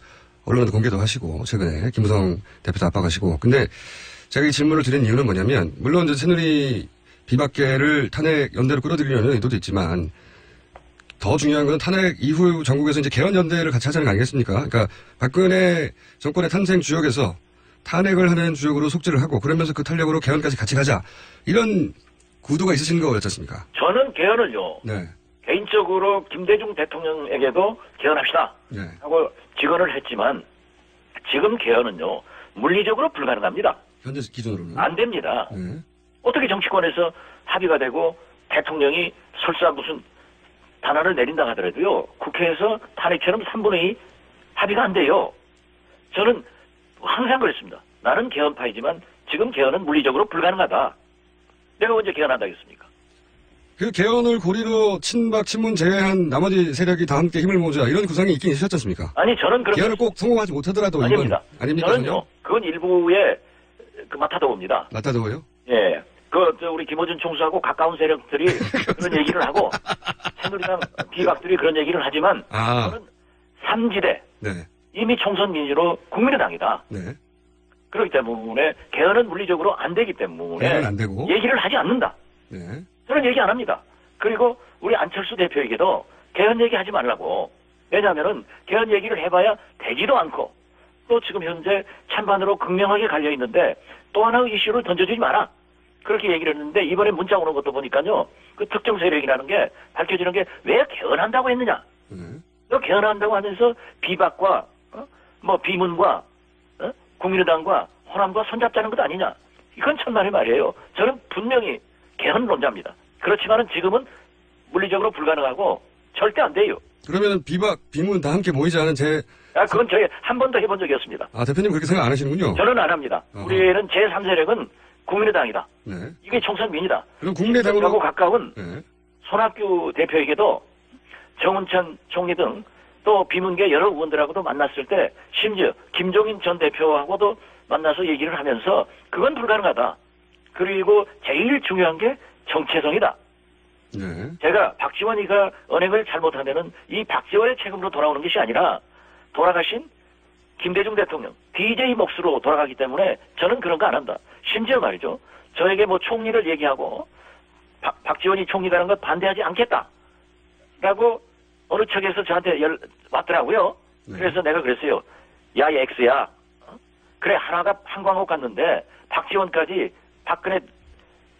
언론에도 공개도 하시고, 최근에 김무성 대표도 압박하시고. 근데 제가 이 질문을 드린 이유는 뭐냐면, 물론 이제 새누리 비박계를 탄핵 연대로 끌어들이려는 의도도 있지만, 더 중요한 건 탄핵 이후 전국에서 이제 개헌연대를 같이 하자는 거 아니겠습니까? 그러니까 박근혜 정권의 탄생 주역에서 탄핵을 하는 주역으로 속죄를 하고, 그러면서 그 탄력으로 개헌까지 같이 가자. 이런 구도가 있으신 거였지 않습니까? 저는 개헌을요. 네. 개인적으로 김대중 대통령에게도 개헌합시다. 네. 하고 직언을 했지만 지금 개헌은요. 물리적으로 불가능합니다. 현재 기준으로는. 안 됩니다. 네. 어떻게 정치권에서 합의가 되고 대통령이 설사 무슨 단안을 내린다 하더라도요. 국회에서 탄핵처럼 3분의 2 합의가 안 돼요. 저는 항상 그랬습니다. 나는 개헌파이지만 지금 개헌은 물리적으로 불가능하다. 내가 언제 개헌한다 했습니까? 그 개헌을 고리로 친박, 친문 제외한 나머지 세력이 다 함께 힘을 모으자 이런 구상이 있긴 있으셨지 않습니까? 아니 저는 그런 개헌을 꼭 성공하지 못하더라도 아닙니다. 이건 아닙니까? 저는요. 그건 일부의 그 맡아도입니다. 맡아도요? 예. 우리 김어준 총수하고 가까운 세력들이 그런 얘기를 하고 새누리당 비박들이 그런 얘기를 하지만 저는 3지대 네. 이미 총선 민주로 국민의당이다. 네. 그렇기 때문에 개헌은 물리적으로 안 되기 때문에 개헌은 안 되고 얘기를 하지 않는다. 네. 저는 얘기 안 합니다. 그리고 우리 안철수 대표에게도 개헌 얘기하지 말라고. 왜냐하면은 개헌 얘기를 해봐야 되지도 않고 또 지금 현재 찬반으로 극명하게 갈려 있는데 또 하나의 이슈를 던져주지 마라. 그렇게 얘기를 했는데 이번에 문자 오는 것도 보니까요. 그 특정 세력이라는 게 밝혀지는 게 왜 개헌한다고 했느냐. 너 개헌한다고 하면서 비박과 비문과 국민의당과 호남과 손잡자는 것 아니냐. 이건 천만의 말이에요. 저는 분명히 개헌론자입니다. 그렇지만은 지금은 물리적으로 불가능하고 절대 안 돼요. 그러면 비박, 비문 다 함께 모이자는 그건 저희 한 번도 해본 적이 없습니다. 대표님 그렇게 생각 안 하시는군요. 저는 안 합니다. 우리는 제3세력은 국민의당이다. 네. 이게 총선민이다. 그럼 국민의당으로 가까운 네. 손학규 대표에게도 정운찬 총리 등 또 비문계 여러 의원들하고도 만났을 때 심지어 김종인 전 대표하고도 만나서 얘기를 하면서 그건 불가능하다. 그리고 제일 중요한 게 정체성이다. 네. 제가 박지원이가 언행을 잘못하면은 이 박지원의 책임으로 돌아오는 것이 아니라 돌아가신 김대중 대통령 DJ 몫으로 돌아가기 때문에 저는 그런 거 안 한다. 심지어 말이죠. 저에게 총리를 얘기하고 박지원이 총리라는 것 반대하지 않겠다라고 어느 측에서 저한테 왔더라고요. 네. 그래서 내가 그랬어요. 야, X야. 그래, 하나가 한광옥 갔는데 박지원까지 박근혜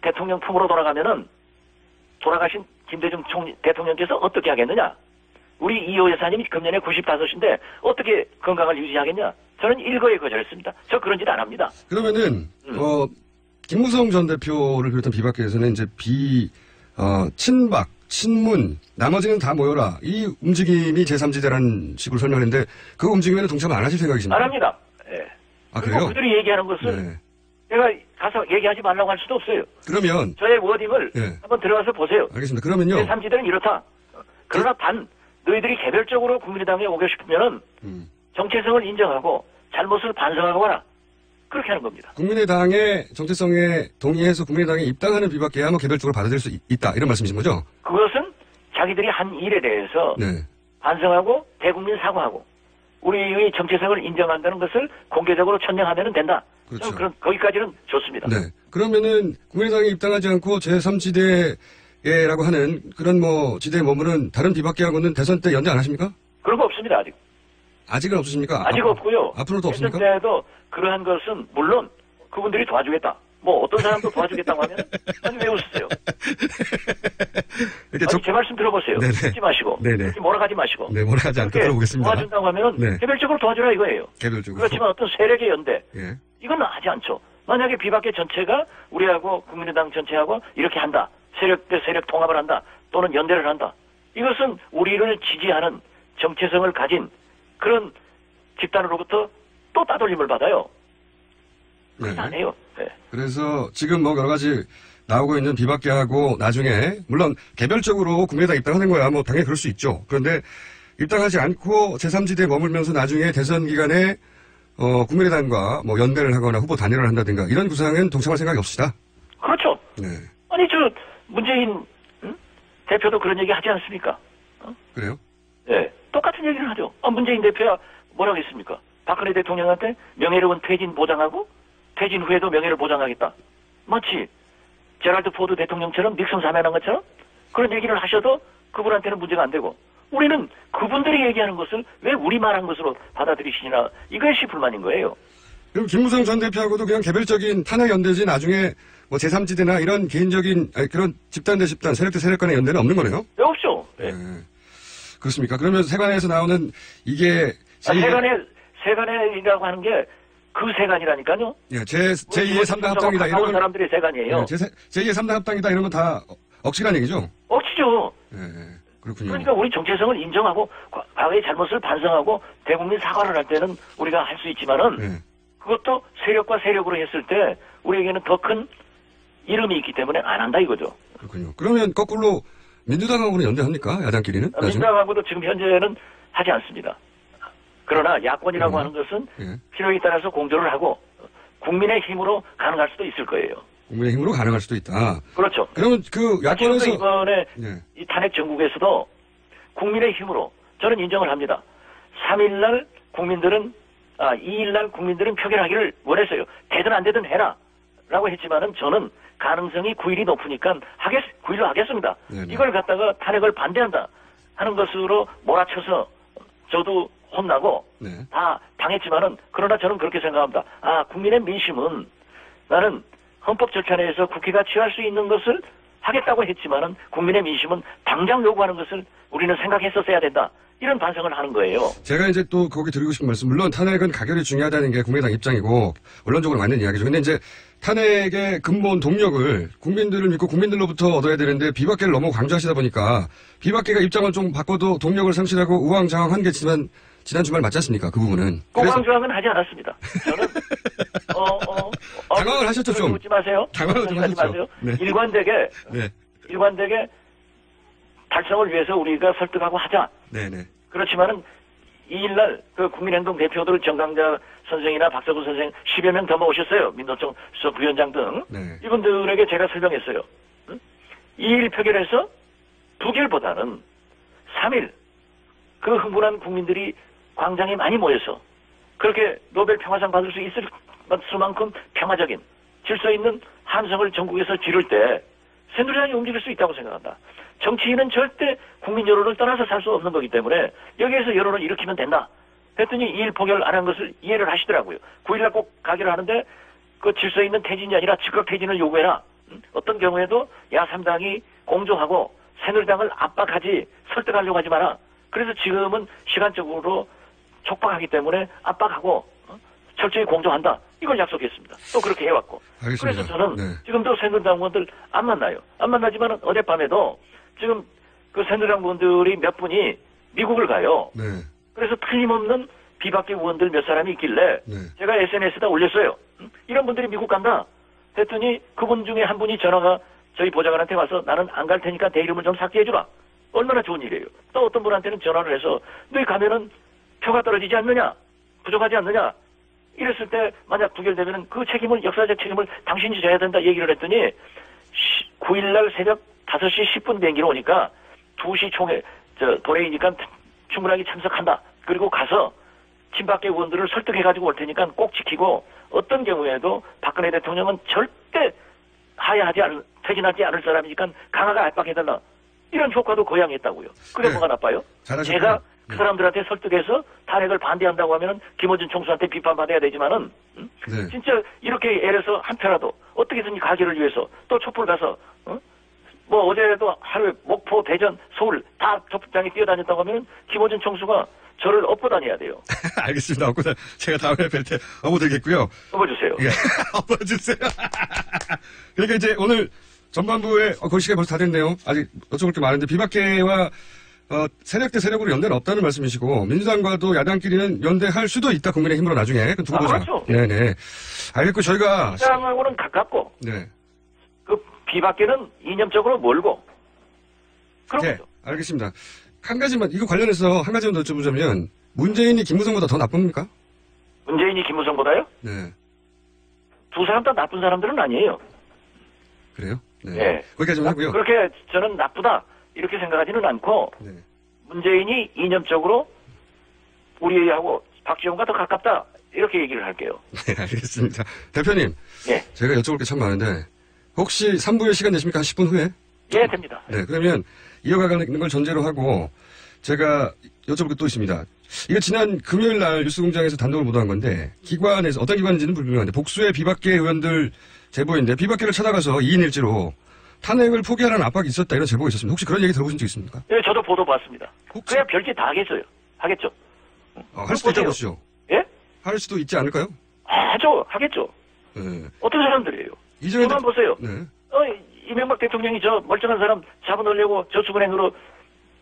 대통령 품으로 돌아가면은 돌아가신 김대중 대통령께서 어떻게 하겠느냐? 우리 이호 여사님이 금년에 95인데 어떻게 건강을 유지하겠냐? 저는 일거에 거절했습니다. 저 그런 짓 안 합니다. 그러면은 김무성 전 대표를 비롯한 비박계에서는 이제 친박, 친문, 나머지는 다 모여라. 이 움직임이 제3지대라는 식으로 설명했는데 그 움직임에는 동참 안 하실 생각이십니까? 안 합니다. 예. 그래요? 그들이 얘기하는 것을 네. 제가 가서 얘기하지 말라고 할 수도 없어요. 그러면 저의 워딩을 네. 한번 들어가서 보세요. 알겠습니다. 그러면요. 제3지대는 이렇다. 그러나 너희들이 개별적으로 국민의당에 오고 싶으면은 정체성을 인정하고 잘못을 반성하고 와라. 그렇게 하는 겁니다. 국민의당의 정체성에 동의해서 국민의당에 입당하는 비박계야 뭐 개별적으로 받아들일 수 있다. 이런 말씀이신 거죠? 그것은 자기들이 한 일에 대해서 네. 반성하고 대국민 사과하고 우리의 정체성을 인정한다는 것을 공개적으로 천명하면 된다. 그렇죠. 그럼 거기까지는 좋습니다. 네. 그러면은 국민의당에 입당하지 않고 제3지대라고 하는 그런 지대에 머무는 다른 비박계하고는 대선 때 연대 안 하십니까? 그런 거 없습니다. 아직. 아직은 없으십니까? 아직 없고요. 앞으로도 없습니까? 대선 때도 그러한 것은 물론 그분들이 도와주겠다. 어떤 사람도 도와주겠다고 하면 아니 왜 웃으세요? 제 말씀 들어보세요. 듣지 마시고 듣지 몰아가지 마시고. 네, 몰아가지 않도록 들어보겠습니다. 도와준다고 하면 네. 개별적으로 도와주라 이거예요. 개별적으로. 그렇지만 어떤 세력의 연대 예. 이건 하지 않죠. 만약에 비박계 전체가 우리하고 국민의당 전체하고 이렇게 한다. 세력 대 세력 통합을 한다. 또는 연대를 한다. 이것은 우리를 지지하는 정체성을 가진 그런 집단으로부터 또 따돌림을 받아요. 네. 안 해요. 네. 그래서 지금 뭐 여러 가지 나오고 있는 비박계하고 나중에 물론 개별적으로 국민의당 입당하는 거야 뭐 당연히 그럴 수 있죠. 그런데 입당하지 않고 제3지대에 머물면서 나중에 대선 기간에 국민의당과 뭐 연대를 하거나 후보 단일화를 한다든가 이런 구상은 동참할 생각이 없으시다. 그렇죠. 네. 아니 문재인 대표도 그런 얘기 하지 않습니까? 그래요? 네. 똑같은 얘기를 하죠. 문재인 대표야 뭐라고 했습니까? 박근혜 대통령한테 명예로운 퇴진 보장하고 퇴진 후에도 명예를 보장하겠다. 마치 제랄드 포드 대통령처럼 닉슨 사면한 것처럼 그런 얘기를 하셔도 그분한테는 문제가 안 되고 우리는 그분들이 얘기하는 것을 왜 우리 말한 것으로 받아들이시나 이것이 불만인 거예요. 그럼 김무성 전 대표하고도 그냥 개별적인 탄핵 연대지 나중에 뭐 제3지대나 이런 개인적인 그런 집단 대 집단 세력 대 세력 간의 연대는 없는 거네요? 네, 없죠. 네. 그렇습니까? 그러면 세관에서 나오는 이게 세관이라고 하는 게 그 세관이라니까요. 예, 제2의 3당 합당이다 이런 건 사람들이 세관이에요. 예, 제2의 3당 합당이다 이런 건 다 억지란 얘기죠? 억지죠. 예, 그렇군요. 그러니까 우리 정체성을 인정하고 과거의 잘못을 반성하고 대국민 사과를 할 때는 우리가 할 수 있지만은 그것도 세력과 세력으로 했을 때 우리에게는 더 큰 이름이 있기 때문에 안 한다 이거죠. 그렇군요. 그러면 거꾸로 민주당하고는 연대합니까? 야당끼리는? 민주당하고도 지금 현재는 하지 않습니다. 그러나 야권이라고 하는 것은 필요에 따라서 공조를 하고 국민의 힘으로 가능할 수도 있을 거예요. 국민의 힘으로 가능할 수도 있다. 그렇죠. 그러면 그 야권에서 이번에 이 탄핵 정국에서도 국민의 힘으로 저는 인정을 합니다. 3일날 국민들은 2일날 국민들은 표결하기를 원했어요. 되든 안 되든 해라 라고 했지만은 저는 가능성이 9일이 높으니까 9일로 하겠습니다. 네네. 이걸 갖다가 탄핵을 반대한다 하는 것으로 몰아쳐서 저도 혼나고 다 당했지만은 그러나 저는 그렇게 생각합니다. 국민의 민심은 나는 헌법 절차 내에서 국회가 취할 수 있는 것을 하겠다고 했지만은 국민의 민심은 당장 요구하는 것을 우리는 생각했었어야 된다. 이런 반성을 하는 거예요. 제가 이제 또 거기 드리고 싶은 말씀, 물론 탄핵은 가결이 중요하다는 게 국민의당 입장이고 원론적으로 맞는 이야기죠. 근데 이제 탄핵의 근본 동력을 국민들을 믿고 국민들로부터 얻어야 되는데 비박계를 너무 강조하시다 보니까 비박계가 입장을 좀 바꿔도 동력을 상실하고 우왕좌왕한 게 지난 주말 맞지 않습니까? 그 부분은. 우왕좌왕은 하지 않았습니다. 저는 당황을 하셨죠 좀. 웃지 마세요. 당황을 좀 하셨죠. 마세요. 네. 일관되게 달성을 위해서 우리가 설득하고 하자. 네네. 그렇지만은 2일날 그 국민행동 대표들 정강자 선생이나 박서구 선생 10여 명 더 모셨어요. 민노총 수석 부위원장 등. 이분들에게 제가 설명했어요. 2일 표결에서 부결보다는 3일 그 흥분한 국민들이 광장에 많이 모여서 그렇게 노벨 평화상 받을 수 있을 수만큼 평화적인 질서 있는 함성을 전국에서 지를 때 새누리당이 움직일 수 있다고 생각한다. 정치인은 절대 국민 여론을 떠나서 살 수 없는 거기 때문에 여기에서 여론을 일으키면 된다. 했더니 2일 포결 안 한 것을 이해를 하시더라고요. 9일날 꼭 가기로 하는데 그 질서 있는 퇴진이 아니라 즉각 퇴진을 요구해라. 어떤 경우에도 야3당이 공조하고 새누리당을 압박하지 설득하려고 하지 마라. 그래서 지금은 시간적으로 촉박하기 때문에 압박하고 철저히 공조한다. 이걸 약속했습니다. 또 그렇게 해왔고. 알겠습니다. 그래서 저는 지금도 새누리당 의원들 안 만나요. 안 만나지만 어젯밤에도 지금 그 새누리당 의원들이 몇 분이 미국을 가요. 그래서 틀림없는 비박계 의원들 몇 사람이 있길래 제가 SNS에다 올렸어요. 이런 분들이 미국 간다. 했더니 그분 중에 한 분이 전화가 저희 보좌관한테 와서 나는 안 갈 테니까 내 이름을 좀 삭제해주라. 얼마나 좋은 일이에요. 또 어떤 분한테는 전화를 해서 너희 가면은 표가 떨어지지 않느냐? 부족하지 않느냐? 이랬을 때 만약 부결되면은 그 책임을 역사적 책임을 당신이 져야 된다 얘기를 했더니 9일날 새벽 5시 10분 비행기로 오니까 2시 총회 도래이니까 충분하게 참석한다. 그리고 가서 친박계 의원들을 설득해가지고 올 테니까 꼭 지키고 어떤 경우에도 박근혜 대통령은 절대 퇴진하지 않을 사람이니까 강하게 압박해달라. 이런 효과도 거양했다고요. 그게 뭐가 나빠요? 잘하셨구나. 제가 그 사람들한테 설득해서 탄핵을 반대한다고 하면은 김어준 총수한테 비판받아야 되지만은 진짜 이렇게 애려서 한편라도 어떻게든지 가기를 위해서 또 촛불 가서 뭐 어제도 하루에 목포, 대전, 서울 다 촛불장에 뛰어다녔다고 하면은 김어준 총수가 저를 업고 다녀야 돼요. 알겠습니다. 제가 다음에 뵐 때 업어드리겠고요. 업어주세요. 예, 업어주세요. 그러니까 이제 오늘 전반부에 시간이 벌써 다 됐네요. 아직 여쭤볼 게 많은데 비박계와 세력 대 세력으로 연대는 없다는 말씀이시고 민주당과도 야당끼리는 연대할 수도 있다. 국민의힘으로 나중에 두고 보자. 그렇죠. 네네. 알겠고 저희가 민주당하고는 가깝고 네. 그 비박계는 이념적으로 멀고 그런 네, 거죠. 알겠습니다. 한 가지만 이거 관련해서 한 가지만 더 여쭤보자면 문재인이 김무성보다 더 나쁩니까? 문재인이 김무성보다요? 네. 두 사람 다 나쁜 사람들은 아니에요. 그래요? 네. 예. 거기까지만 하고요. 그렇게 저는 나쁘다 이렇게 생각하지는 않고 네. 문재인이 이념적으로 우리하고 박지원과 더 가깝다 이렇게 얘기를 할게요. 네, 알겠습니다. 대표님, 예. 제가 여쭤볼 게 참 많은데 혹시 3부에 시간 되십니까? 한 10분 후에? 예, 됩니다. 네, 그러면 이어가는 걸 전제로 하고 제가 여쭤볼 게 또 있습니다. 이거 지난 금요일 날 뉴스공장에서 단독으로 보도한 건데 기관에서 어떤 기관인지는 불분명한데 복수의 비박계 의원들 제보인데 비박계를 찾아가서 2인 1지로 탄핵을 포기하라는 압박이 있었다 이런 제보가 있었습니다. 혹시 그런 얘기 들어보신 적 있습니까? 예, 저도 보도 봤습니다. 그냥 별짓 다 하겠어요. 하겠죠. 할 수도 있다고 보시죠. 예? 할 수도 있지 않을까요? 하겠죠. 네. 어떤 사람들이에요? 이전에 저만 보세요. 네. 이명박 대통령이 저 멀쩡한 사람 잡아넣으려고 저축은행으로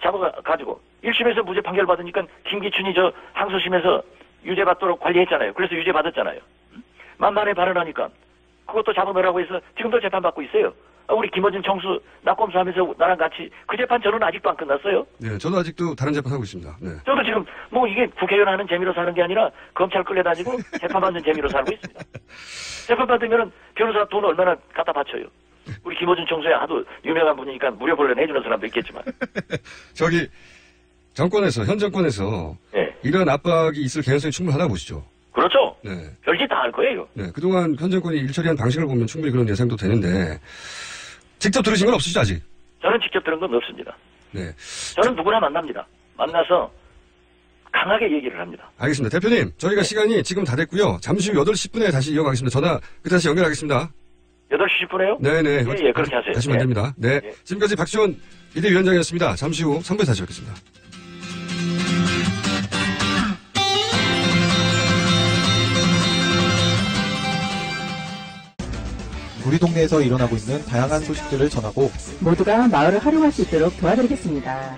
잡아가지고 1심에서 무죄 판결 받으니까 김기춘이 저 항소심에서 유죄 받도록 관리했잖아요. 그래서 유죄 받았잖아요. 만만에 발언하니까 그것도 잡아넣으라고 해서 지금도 재판받고 있어요. 우리 김어준 총수 낙검수하면서 나랑 같이 그 재판 저는 아직도 안 끝났어요. 네, 저도 아직도 다른 재판 하고 있습니다. 네. 저도 지금 뭐 이게 국회의원 하는 재미로 사는 게 아니라 검찰 끌려다니고 재판 받는 재미로 살고 있습니다. 재판 받으면은 변호사 돈 얼마나 갖다 바쳐요. 우리 김어준 총수야 하도 유명한 분이니까 무료 본론 해주는 사람도 있겠지만. 저기 정권에서 현 정권에서 네. 이런 압박이 있을 개연성이 충분하다고 보시죠. 그렇죠. 네. 별짓 다 할 거예요. 네, 그동안 현 정권이 일처리한 방식을 보면 충분히 그런 예상도 되는데 직접 들으신 건 없으시죠 아직? 저는 직접 들은 건 없습니다. 네. 저는 누구나 만납니다. 만나서 강하게 얘기를 합니다. 알겠습니다. 대표님, 저희가 시간이 지금 다 됐고요. 잠시 후 8시 10분에 다시 이어가겠습니다. 전화 다시 연결하겠습니다. 8시 10분에요? 네네. 예, 그렇게 하세요. 다시면 예. 됩니다. 네. 예. 지금까지 박지원 비대위원장이었습니다. 잠시 후 3부에 다시 뵙겠습니다. 우리 동네에서 일어나고 있는 다양한 소식들을 전하고 모두가 마을을 활용할 수 있도록 도와드리겠습니다.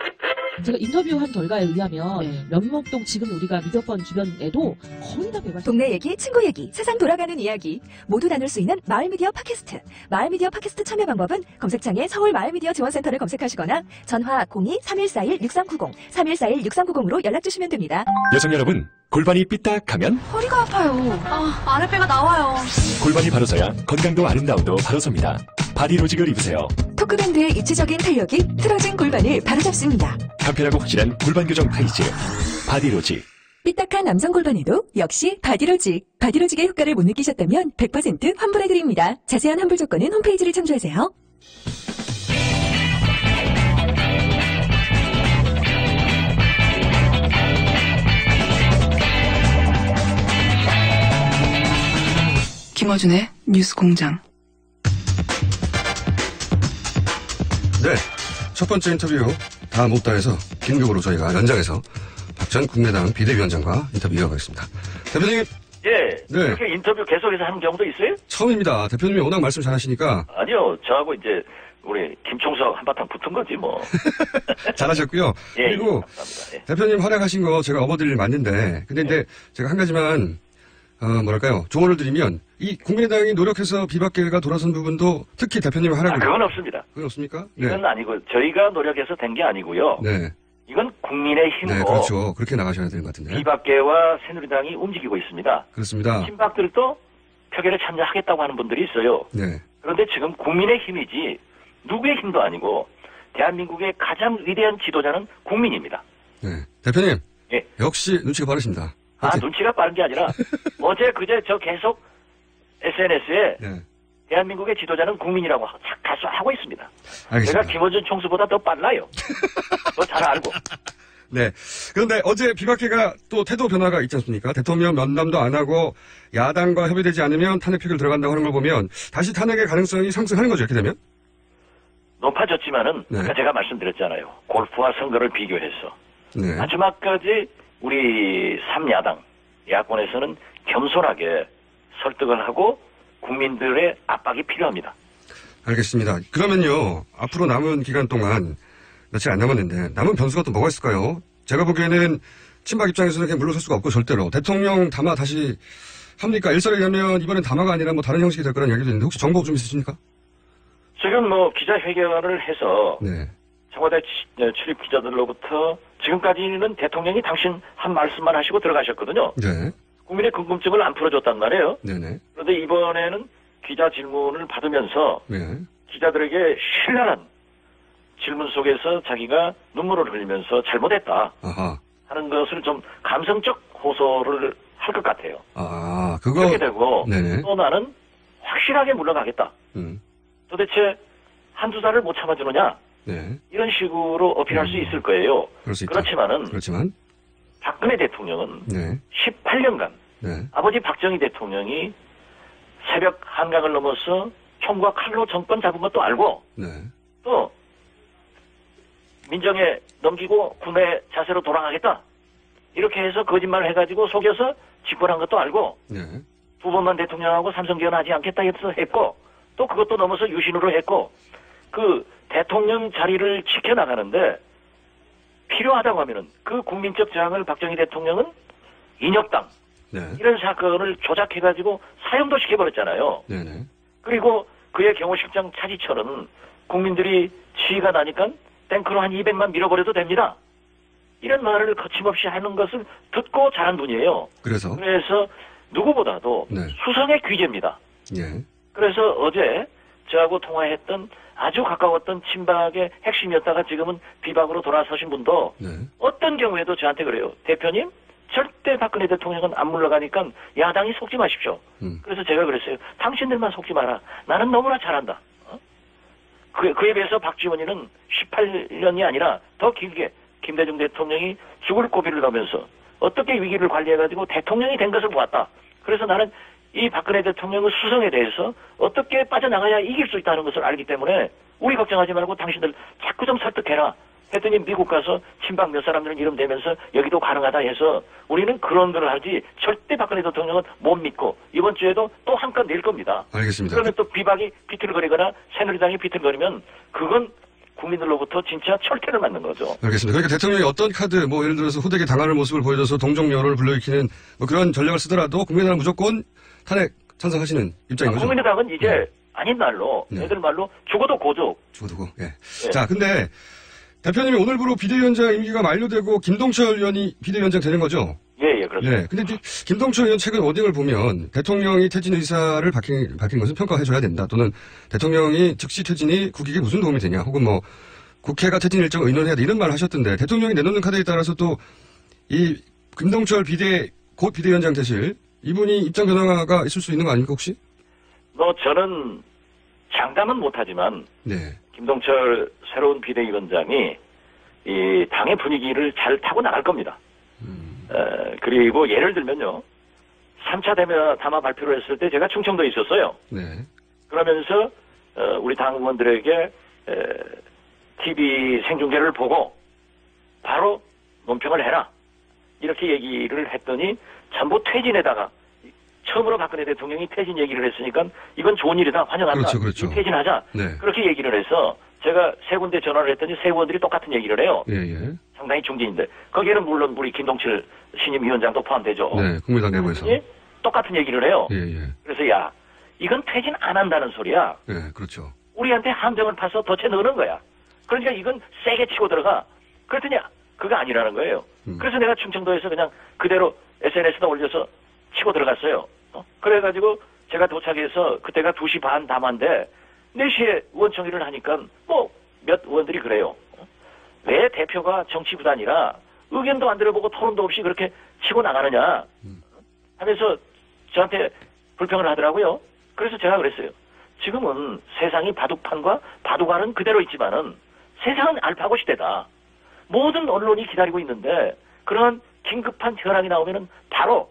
제가 인터뷰한 결과에 의하면 면목동 지금 우리가 미디어권 주변에도 거의 다 배관. 동네 얘기, 친구 얘기, 세상 돌아가는 이야기 모두 나눌 수 있는 마을미디어 팟캐스트. 마을미디어 팟캐스트 참여 방법은 검색창에 서울 마을미디어 지원센터를 검색하시거나 전화 02-3141-6390, 3141-6390으로 연락주시면 됩니다. 여성 여러분, 골반이 삐딱하면 허리가 아파요. 아랫배가 나와요. 골반이 바로서야 건강도 아름다움도 바로섭니다. 바디로직을 입으세요. 토크밴드의 입체적인 탄력이 틀어진 골반을 바로잡습니다. 간편하고 확실한 골반 교정 타이즈 바디로직. 삐딱한 남성 골반에도 역시 바디로직. 바디로직의 효과를 못 느끼셨다면 100% 환불해드립니다. 자세한 환불 조건은 홈페이지를 참조하세요. 김어준의 뉴스공장. 네. 첫 번째 인터뷰 다 못다 해서 긴급으로 저희가 연장해서 박 전 국민의당 비대위원장과 인터뷰 이어가겠습니다. 대표님. 예. 네. 이렇게 인터뷰 계속해서 하는 경우도 있어요? 처음입니다. 대표님이 워낙 말씀 잘하시니까. 아니요. 저하고 이제 우리 김총수 한바탕 붙은 거지 뭐. 잘하셨고요. 예, 그리고 감사합니다. 예. 대표님 활약하신 거 제가 업어드릴 일 맞는데 근데 이제 제가 한 가지만 뭐랄까요. 조언을 드리면 이 국민의당이 노력해서 비박계가 돌아선 부분도 특히 대표님의 활약을. 그건 없습니다. 그건 없습니까? 이건 아니고 저희가 노력해서 된 게 아니고요. 네. 이건 국민의 힘으로. 네, 그렇죠. 그렇게 나가셔야 되는 것 같은데. 비박계와 새누리당이 움직이고 있습니다. 그렇습니다. 친박들도 표결에 참여하겠다고 하는 분들이 있어요. 네. 그런데 지금 국민의 힘이지 누구의 힘도 아니고 대한민국의 가장 위대한 지도자는 국민입니다. 네. 대표님. 예. 역시 눈치가 빠르십니다. 눈치가 빠른 게 아니라 어제 그제 저 계속 SNS에 네. 대한민국의 지도자는 국민이라고 가수 하고 있습니다. 알겠습니다. 제가 김어준 총수보다 더 빨라요. 더 잘 알고. 네. 그런데 어제 비박계가 또 태도 변화가 있지 않습니까? 대통령 면담도 안 하고 야당과 협의되지 않으면 탄핵 표결 들어간다고 하는 걸 보면 다시 탄핵의 가능성이 상승하는 거죠. 이렇게 되면? 높아졌지만은 네. 아까 제가 말씀드렸잖아요. 골프와 선거를 비교해서 네. 마지막까지 우리 3야당 야권에서는 겸손하게 설득을 하고 국민들의 압박이 필요합니다. 알겠습니다. 그러면요. 앞으로 남은 기간 동안 며칠 안 남았는데 남은 변수가 또 뭐가 있을까요? 제가 보기에는 친박 입장에서는 그냥 물러설 수가 없고 절대로 대통령 담화 다시 합니까? 일설에 의하면 이번엔 담화가 아니라 뭐 다른 형식이 될 거라는 얘기도 있는데 혹시 정보 좀 있으십니까? 지금 뭐 기자회견을 해서 네. 청와대 출입 기자들로부터 지금까지는 대통령이 당신 한 말씀만 하시고 들어가셨거든요. 네. 국민의 궁금증을 안 풀어줬단 말이에요. 네네. 그런데 이번에는 기자 질문을 받으면서 네. 기자들에게 신랄한 질문 속에서 자기가 눈물을 흘리면서 잘못했다 아하. 하는 것을 좀 감성적 호소를 할 것 같아요. 아, 그거. 그렇게 되고 네네. 또 나는 확실하게 물러가겠다. 도대체 한두 달을 못 참아주느냐? 네. 이런 식으로 어필할 수 있을 거예요. 그럴 수 있다. 그렇지만 박근혜 대통령은 네. 18년간 네. 아버지 박정희 대통령이 새벽 한강을 넘어서 총과 칼로 정권 잡은 것도 알고 네. 또 민정에 넘기고 군의 자세로 돌아가겠다. 이렇게 해서 거짓말을 해가지고 속여서 집권한 것도 알고 네. 두 번만 대통령하고 삼성개헌하지 않겠다 해서 했고 또 그것도 넘어서 유신으로 했고 그 대통령 자리를 지켜나가는데 필요하다고 하면은 그 국민적 저항을 박정희 대통령은 인혁당 네. 이런 사건을 조작해가지고 사형도 시켜버렸잖아요. 네네. 그리고 그의 경호실장 차지철은 국민들이 지휘가 나니까 탱크로 한 200만 밀어버려도 됩니다. 이런 말을 거침없이 하는 것을 듣고 자란 분이에요. 그래서 누구보다도 네. 수성의 귀재입니다. 예. 그래서 어제 저하고 통화했던 아주 가까웠던 친박의 핵심이었다가 지금은 비박으로 돌아서신 분도 네. 어떤 경우에도 저한테 그래요. 대표님 절대 박근혜 대통령은 안 물러가니까 야당이 속지 마십시오. 그래서 제가 그랬어요. 당신들만 속지 마라. 나는 너무나 잘한다. 그에 비해서 박지원이는 18년이 아니라 더 길게 김대중 대통령이 죽을 고비를 넘으면서 어떻게 위기를 관리해가지고 대통령이 된 것을 보았다. 그래서 나는 이 박근혜 대통령의 수성에 대해서 어떻게 빠져나가야 이길 수 있다는 것을 알기 때문에 우리 걱정하지 말고 당신들 자꾸 좀 설득해라. 했더니 미국 가서 친박 몇 사람들은 이름 대면서 여기도 가능하다 해서 우리는 그런 걸 하지 절대 박근혜 대통령은 못 믿고 이번 주에도 또 한 건 낼 겁니다. 알겠습니다. 그러면 또 비박이 비틀거리거나 새누리당이 비틀거리면 그건 국민들로부터 진짜 철퇴를 맞는 거죠. 알겠습니다. 그러니까 대통령이 어떤 카드, 뭐 예를 들어서 후대에게 당하는 모습을 보여줘서 동정 여론을 불러일으키는 뭐 그런 전략을 쓰더라도 국민의당은 무조건 탄핵 찬성하시는 입장인 거죠. 국민의당은 이제 아닌 말로 애들 말로 죽어도 고조. 죽어도 고. 예. 자, 근데 대표님이 오늘부로 비대위원장 임기가 만료되고 김동철 의원이 비대위원장 되는 거죠? 예, 그렇습니다. 네. 근데 김동철 의원 최근 워딩을 보면 대통령이 퇴진 의사를 밝힌 것은 평가해줘야 된다. 또는 대통령이 즉시 퇴진이 국익에 무슨 도움이 되냐. 혹은 뭐 국회가 퇴진 일정을 의논해야 돼. 이런 말을 하셨던데 대통령이 내놓는 카드에 따라서 또 이 김동철 곧 비대위원장 되실 이분이 입장 변화가 있을 수 있는 거 아닙니까 혹시? 저는 장담은 못하지만 네. 김동철 새로운 비대위원장이 이 당의 분위기를 잘 타고 나갈 겁니다. 그리고 예를 들면요. 3차 담화 발표를 했을 때 제가 충청도에 있었어요. 네. 그러면서 우리 당 의원들에게 TV 생중계를 보고 바로 논평을 해라. 이렇게 얘기를 했더니 전부 퇴진에다가 처음으로 박근혜 대통령이 퇴진 얘기를 했으니까 이건 좋은 일이다. 환영한다. 그렇죠. 퇴진하자. 네. 그렇게 얘기를 해서 제가 세 군데 전화를 했더니 세 의원들이 똑같은 얘기를 해요. 예. 상당히 중진인데 거기에는 물론 우리 김동철 신임 위원장도 포함되죠. 네, 국민의당 내부에서. 똑같은 얘기를 해요. 예. 그래서 야, 이건 퇴진 안 한다는 소리야. 네, 그렇죠. 우리한테 함정을 파서 덫에 넣는 거야. 그러니까 이건 세게 치고 들어가. 그랬더니 그거 아니라는 거예요. 그래서 내가 충청도에서 그냥 그대로 SNS에다 올려서 치고 들어갔어요. 그래가지고 제가 도착해서 그때가 2시 반 담화인데 4시에 의원총회를 하니까 뭐 몇 의원들이 그래요. 왜 대표가 정치부단이라 의견도 안 들어보고 토론도 없이 그렇게 치고 나가느냐 하면서 저한테 불평을 하더라고요. 그래서 제가 그랬어요. 지금은 세상이 바둑판과 바둑알은 그대로 있지만은 세상은 알파고 시대다. 모든 언론이 기다리고 있는데 그런 긴급한 현황이 나오면은 바로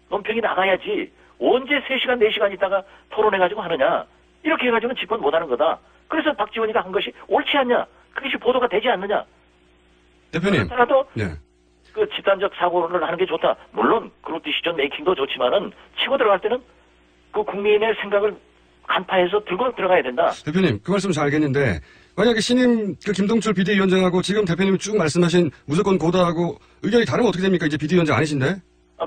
논평이 나가야지 언제 3시간, 4시간 있다가 토론해가지고 하느냐. 이렇게 해가지고는 집권 못하는 거다. 그래서 박지원이가 한 것이 옳지 않냐. 그것이 보도가 되지 않느냐. 대표님. 그렇더라도 네. 그 집단적 사고를 하는 게 좋다. 물론 그룹 디시전 메이킹도 좋지만은 치고 들어갈 때는 그 국민의 생각을 간파해서 들고 들어가야 된다. 대표님, 그 말씀 잘 알겠는데 만약에 신임 그 김동철 비대위원장하고 지금 대표님이 쭉 말씀하신 무조건 고다하고 의견이 다르면 어떻게 됩니까? 이제 비대위원장 아니신데?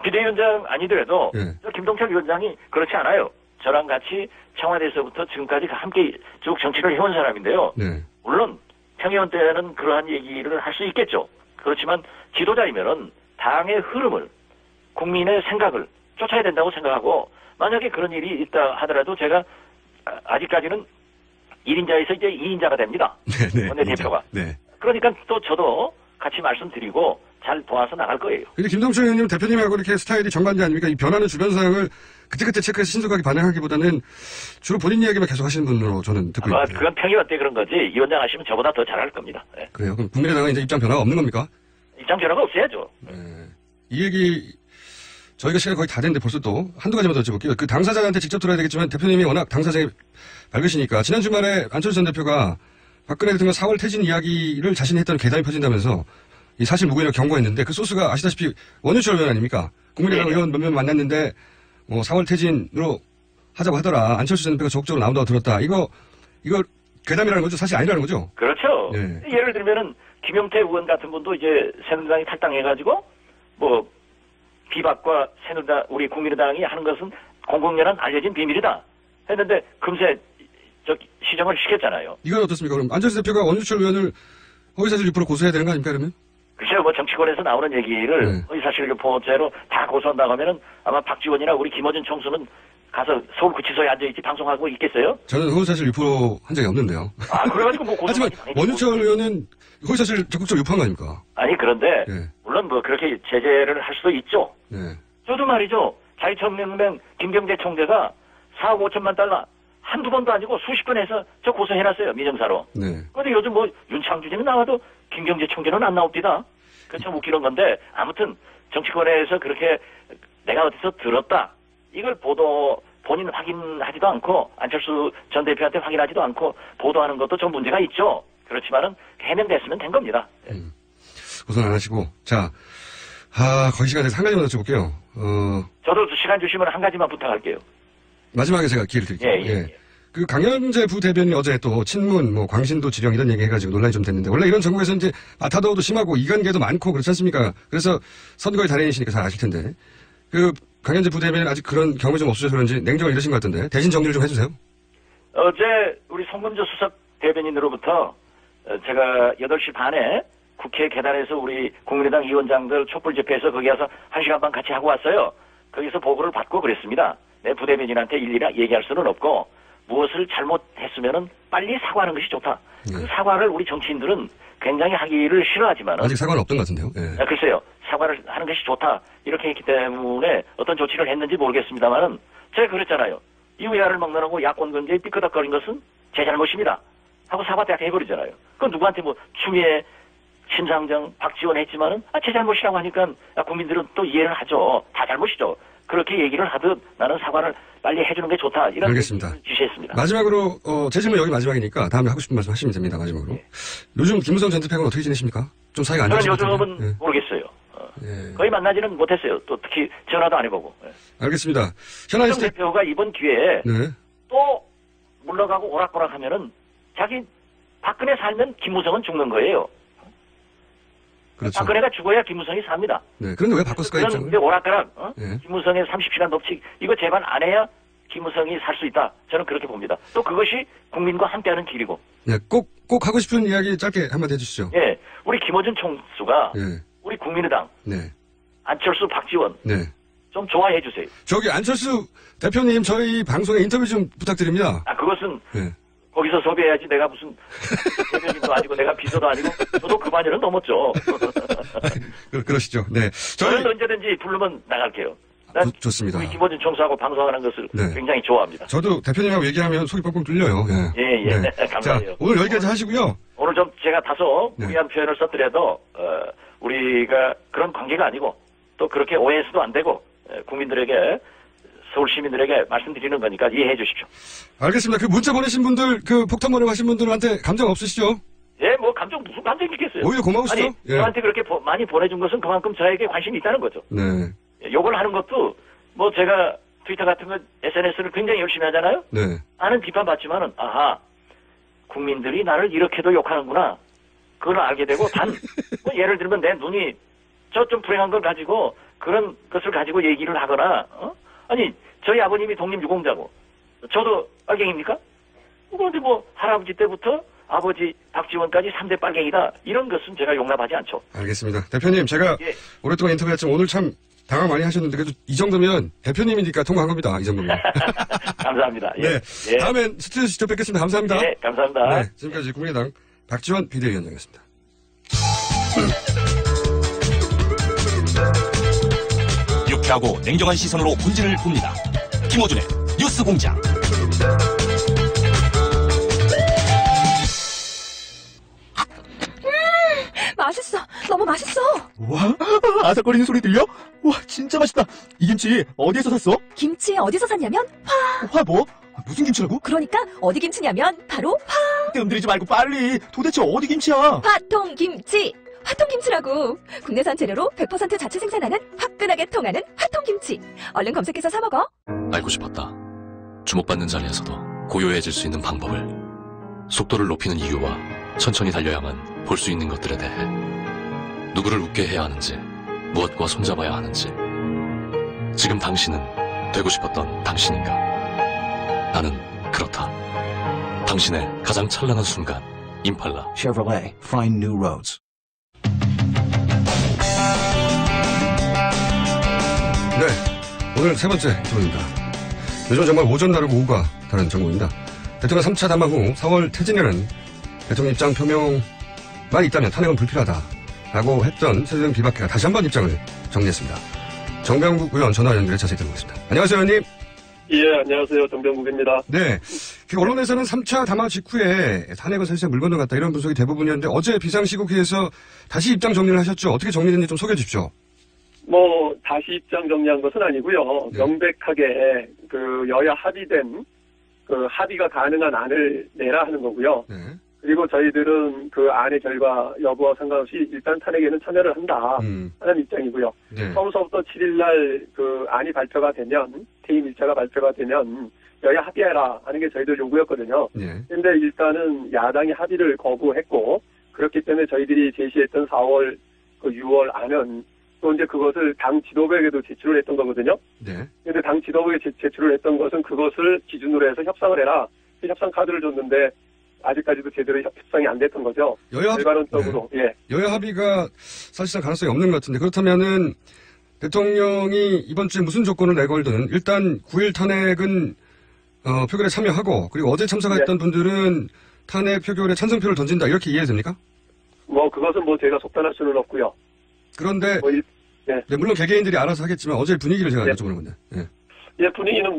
비대위원장 아니더라도 예. 저 김동철 위원장이 그렇지 않아요. 저랑 같이 청와대에서부터 지금까지 함께 쭉 정치를 해온 사람인데요. 네. 물론 평의원 때는 그러한 얘기를 할 수 있겠죠. 그렇지만 지도자이면은 당의 흐름을 국민의 생각을 쫓아야 된다고 생각하고 만약에 그런 일이 있다 하더라도 제가 아직까지는 1인자에서 이제 2인자가 됩니다. 네, 원내대표가. 네. 그러니까 또 저도 같이 말씀드리고 잘 도와서 나갈 거예요. 근데 김동철 의원님 대표님하고 이렇게 스타일이 정반대 아닙니까? 이 변하는 주변 상황을 그때그때 체크해서 신속하게 반영하기보다는 주로 본인 이야기만 계속 하시는 분으로 저는 듣고 있거든요. 그건 평의원 때 그런 거지 이 위원장 하시면 저보다 더 잘할 겁니다. 네. 그래요? 그럼 국민의당은 이제 입장 변화가 없는 겁니까? 입장 변화가 없어야죠. 이 얘기 저희가 시간이 거의 다 됐는데 벌써 또 한두 가지만 더 여쭤볼게요. 그 당사자한테 직접 들어야 되겠지만 대표님이 워낙 당사자에 밝으시니까 지난 주말에 안철수 전 대표가 박근혜 대통령 4월 퇴진 이야기를 자신이 했던 괴담이 퍼진다면서 이 사실 무근이라고 경고했는데 그 소스가 아시다시피 원유철 의원 아닙니까? 국민의당 의원 몇 명 만났는데 뭐 4월 퇴진으로 하자고 하더라. 안철수 전 대표가 적극적으로 나온다고 들었다. 이거 괴담이라는 거죠? 사실 아니라는 거죠? 그렇죠. 네. 예를 들면은 김용태 의원 같은 분도 이제 새누리당이 탈당해가지고 뭐 비박과 새누리당 우리 국민의당이 하는 것은 공공연한 알려진 비밀이다 했는데 금세 저 시정을 시켰잖아요. 이건 어떻습니까? 그럼 안철수 대표가 원유철 의원을 허위사실 유포로 고소해야 되는 거 아닙니까 그러면? 글쎄요, 뭐 정치권에서 나오는 얘기를 네. 허위사실 유포죄로 다 고소한다고 하면은 아마 박지원이나 우리 김어준 총수는 가서 서울구치소에 앉아있지 방송하고 있겠어요? 저는 허위사실 유포 한 적이 없는데요. 아, 그래가지고 뭐 고소. 하지만 원유철 의원은 허위사실 적극적으로 유포한 거 아닙니까? 아니 그런데 네. 물론 뭐 그렇게 제재를 할 수도 있죠. 네. 저도 말이죠. 자유천명명 김경재 총재가 4억 5천만 달러 한두 번도 아니고 수십 건 해서 저 고소해놨어요. 민정사로. 네. 그런데 요즘 뭐 윤창준이는 나와도 김경재 총재는 안 나옵니다. 그건 참 웃기는 건데 아무튼 정치권에서 그렇게 내가 어디서 들었다. 이걸 본인 확인하지도 않고 안철수 전 대표한테 확인하지도 않고 보도하는 것도 좀 문제가 있죠. 그렇지만은 해명됐으면 된 겁니다. 고소는 안 하시고. 자, 거의 시간 돼서 한 가지만 여쭤볼게요. 저도 시간 주시면 한 가지만 부탁할게요. 마지막에 제가 기회를 드릴게요. 예. 그 강현재 부대변인이 어제 또 친문, 뭐 광신도 지령 이런 얘기 해가지고 논란이 좀 됐는데 원래 이런 정부에서 이제 마타도도 심하고 이관계도 많고 그렇지 않습니까? 그래서 선거의 달인이시니까 잘 아실 텐데 그 강현재 부대변인 아직 그런 경험이 좀 없으셔서 그런지 냉정을 잃으신 것 같은데 대신 정리를 좀 해주세요. 어제 우리 송문조 수석 대변인으로부터 제가 8시 반에 국회 계단에서 우리 국민의당 위원장들 촛불 집회에서 거기 가서 1시간 반 같이 하고 왔어요. 거기서 보고를 받고 그랬습니다. 내 부대변인한테 일일이 얘기할 수는 없고 무엇을 잘못했으면은 빨리 사과하는 것이 좋다. 그 사과를 우리 정치인들은 굉장히 하기를 싫어하지만 아직 사과는 없던 것 같은데요. 예. 글쎄요. 사과를 하는 것이 좋다. 이렇게 했기 때문에 어떤 조치를 했는지 모르겠습니다만은 제가 그랬잖아요. 이우야를 먹느라고 야권 관계에 삐끄덕거린 것은 제 잘못입니다. 하고 사과 딱 해버리잖아요. 그건 누구한테 뭐 추미애, 심상정, 박지원 했지만은 제 잘못이라고 하니까 국민들은 또 이해를 하죠. 다 잘못이죠. 그렇게 얘기를 하듯 나는 사과를 빨리 해주는 게 좋다. 이런 알겠습니다. 지시했습니다. 마지막으로 제 질문 여기 마지막이니까 다음에 하고 싶은 말씀 하시면 됩니다. 마지막으로. 요즘 김무성 전 대표는 어떻게 지내십니까? 좀 사이가 안 좋으신 저는 것 요즘은 같은데. 모르겠어요. 거의 만나지는 못했어요. 또 특히 전화도 안 해보고. 알겠습니다. 현안 김무성 대표가 이번 기회에 네. 또 물러가고 오락가락하면은 자기 박근혜 살면 김무성은 죽는 거예요. 그렇죠. 박근혜가 죽어야 김무성이 삽니다. 네. 그런데 왜 바꿨을까요? 그런 이제 오락가락, 네. 김무성의 30시간 법칙 이거 제발 안 해야 김무성이 살 수 있다. 저는 그렇게 봅니다. 또 그것이 국민과 함께하는 길이고. 네. 꼭 하고 싶은 이야기 짧게 한마디 해주시죠. 예, 우리 김어준 총수가 네. 우리 국민의당, 네. 안철수, 박지원 네. 좀 좋아해 주세요. 저기 안철수 대표님 저희 방송에 인터뷰 좀 부탁드립니다. 그것은 네. 거기서 섭외해야지. 내가 무슨 대변인도 아니고 내가 비서도 아니고 저도 그 반열은 넘었죠. 그러시죠. 네. 저는 언제든지 부르면 나갈게요. 난 좋습니다. 우리 김어준 총수하고 방송하는 것을 네. 굉장히 좋아합니다. 저도 대표님하고 얘기하면 속이 뻥뻥 뚫려요. 예. 예. 네. 감사해요. 자, 오늘 여기까지 하시고요. 오늘 좀 제가 다소 네. 무리한 표현을 썼더라도 우리가 그런 관계가 아니고 또 그렇게 오해해서도 안 되고 국민들에게 서울 시민들에게 말씀드리는 거니까 이해해 주십시오. 알겠습니다. 그 문자 보내신 분들, 그 폭탄 보내신 분들한테 감정 없으시죠? 예, 뭐 무슨 감정이 있겠어요. 오히려 고마우시죠? 아니, 예. 저한테 그렇게 많이 보내준 것은 그만큼 저에게 관심이 있다는 거죠. 네. 욕을 하는 것도 뭐 제가 트위터 같은 거 SNS를 굉장히 열심히 하잖아요. 네. 많은 비판 받지만은 국민들이 나를 이렇게도 욕하는구나. 그걸 알게 되고 뭐 예를 들면 내 눈이 좀 불행한 걸 가지고 그런 것을 가지고 얘기를 하거나 아니 저희 아버님이 독립유공자고 저도 빨갱입니까? 그런데 뭐 할아버지 때부터 아버지 박지원까지 3대 빨갱이다. 이런 것은 제가 용납하지 않죠. 알겠습니다. 대표님, 제가 오랫동안 인터뷰했지만 오늘 참 당황 많이 하셨는데 그래도 이 정도면 대표님이니까 통과한 겁니다. 이 정도면. 감사합니다. 네. 예. 다음엔 스튜디오 직접 뵙겠습니다. 감사합니다. 네, 감사합니다. 네, 지금까지 국민의당 박지원 비대위원장이었습니다. 유쾌하고 냉정한 시선으로 본질을 봅니다. 김호준의 뉴스공장. 맛있어. 너무 맛있어. 와, 아삭거리는 소리 들려? 와, 진짜 맛있다. 이 김치 어디에서 샀어? 김치 어디서 샀냐면 화 뭐? 무슨 김치라고? 그러니까 어디 김치냐면 바로 뜸들이지 말고 빨리. 도대체 어디 김치야? 화통김치. 화통김치라고. 국내산 재료로 100% 자체 생산하는 화끈하게 통하는 화통김치. 얼른 검색해서 사 먹어. 알고 싶었다. 주목받는 자리에서도 고요해질 수 있는 방법을. 속도를 높이는 이유와 천천히 달려야만 볼 수 있는 것들에 대해. 누구를 웃게 해야 하는지, 무엇과 손잡아야 하는지. 지금 당신은 되고 싶었던 당신인가? 나는 그렇다. 당신의 가장 찬란한 순간. 임팔라. Chevrolet. Find new roads. 네, 오늘 세 번째 정보입니다. 요즘 정말 오전 다르고 오후가 다른 정보입니다. 대통령 3차 담화 후 4월 퇴진이라는 대통령 입장 표명만 있다면 탄핵은 불필요하다라고 했던 새누리당 비박계가 다시 한번 입장을 정리했습니다. 정병국 의원 전화 연결해 자세히 들어보겠습니다. 안녕하세요, 의원님. 예, 안녕하세요. 정병국입니다. 네, 언론에서는 3차 담화 직후에 탄핵은 사실상 물 건너갔다 이런 분석이 대부분이었는데 어제 비상시국회에서 다시 입장 정리를 하셨죠. 어떻게 정리됐는지 좀 소개해 주십시오. 다시 입장 정리한 것은 아니고요. 네. 명백하게 여야 합의된 합의가 가능한 안을 내라 하는 거고요. 네. 그리고 저희들은 그 안의 결과 여부와 상관없이 일단 탄핵에는 참여를 한다 하는 입장이고요. 네. 처음서부터 7일날 안이 발표가 되면, 퇴임 1차가 발표가 되면 여야 합의해라 하는 게 저희들 요구였거든요. 그런데 일단은 야당이 합의를 거부했고, 그렇기 때문에 저희들이 제시했던 4월 6월 안은 또 이제 그것을 당 지도부에게도 제출을 했던 거거든요. 네. 근데 당 지도부에 제출을 했던 것은 그것을 기준으로 해서 협상을 해라. 그 협상 카드를 줬는데 아직까지도 제대로 협상이 안 됐던 거죠. 결과론적으로. 네. 예. 여야 합의가 사실상 가능성이 없는 것 같은데 그렇다면은 대통령이 이번 주에 무슨 조건을 내걸든 일단 9일 탄핵은 표결에 참여하고 그리고 어제 참석했던 분들은 탄핵 표결에 찬성표를 던진다 이렇게 이해됩니까? 그것은 제가 속단할 수는 없고요. 그런데 네, 물론 개개인들이 알아서 하겠지만 어제 분위기를 제가 여쭤보는 건데. 예, 분위기는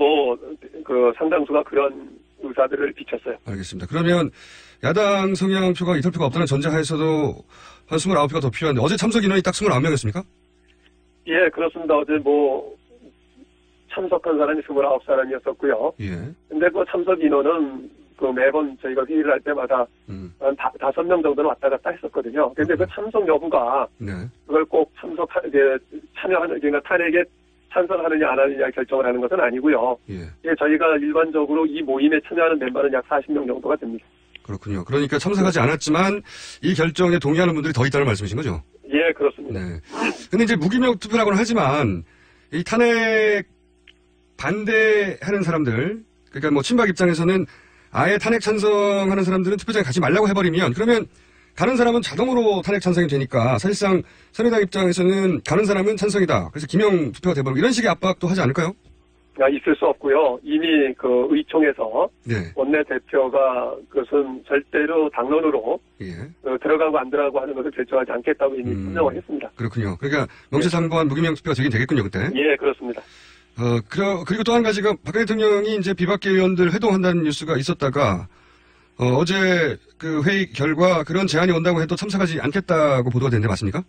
상당수가 그런 의사들을 비쳤어요. 알겠습니다. 그러면 야당 성향표가 이탈표가 없다는 전제하에서도 한 29표가 더 필요한데 어제 참석 인원이 딱 29명이었습니까? 예, 그렇습니다. 어제 참석한 사람이 29사람이었었고요. 예. 근데 참석 인원은 매번 저희가 회의를 할 때마다 한 5명 정도는 왔다 갔다 했었거든요. 근데 참석 여부가 그걸 꼭 참여하는, 그러니까 탄핵에 찬성하느냐 안 하느냐 결정을 하는 것은 아니고요. 예, 저희가 일반적으로 이 모임에 참여하는 멤버는 약 40명 정도가 됩니다. 그렇군요. 그러니까 참석하지 않았지만 이 결정에 동의하는 분들이 더 있다는 말씀이신 거죠? 예, 그렇습니다. 네. 근데 이제 무기명 투표라고는 하지만 이 탄핵 반대하는 사람들, 그러니까 친박 입장에서는 아예 탄핵 찬성하는 사람들은 투표장에 가지 말라고 해버리면 그러면 가는 사람은 자동으로 탄핵 찬성이 되니까 사실상 새누리당 입장에서는 가는 사람은 찬성이다. 그래서 기명 투표가 돼버리고 이런 식의 압박도 하지 않을까요? 있을 수 없고요. 이미 의총에서 원내대표가 그것은 절대로 당론으로 들어가고 안 들어가고 하는 것을 결정하지 않겠다고 이미 설명을 했습니다. 그렇군요. 그러니까 명시상부한 무기명 투표가 제기되겠군요, 그때. 예, 그렇습니다. 그리고 또 한 가지가 박근혜 대통령이 이제 비박계 의원들 회동한다는 뉴스가 있었다가 어제 회의 결과 그런 제안이 온다고 해도 참석하지 않겠다고 보도가 됐는데 맞습니까?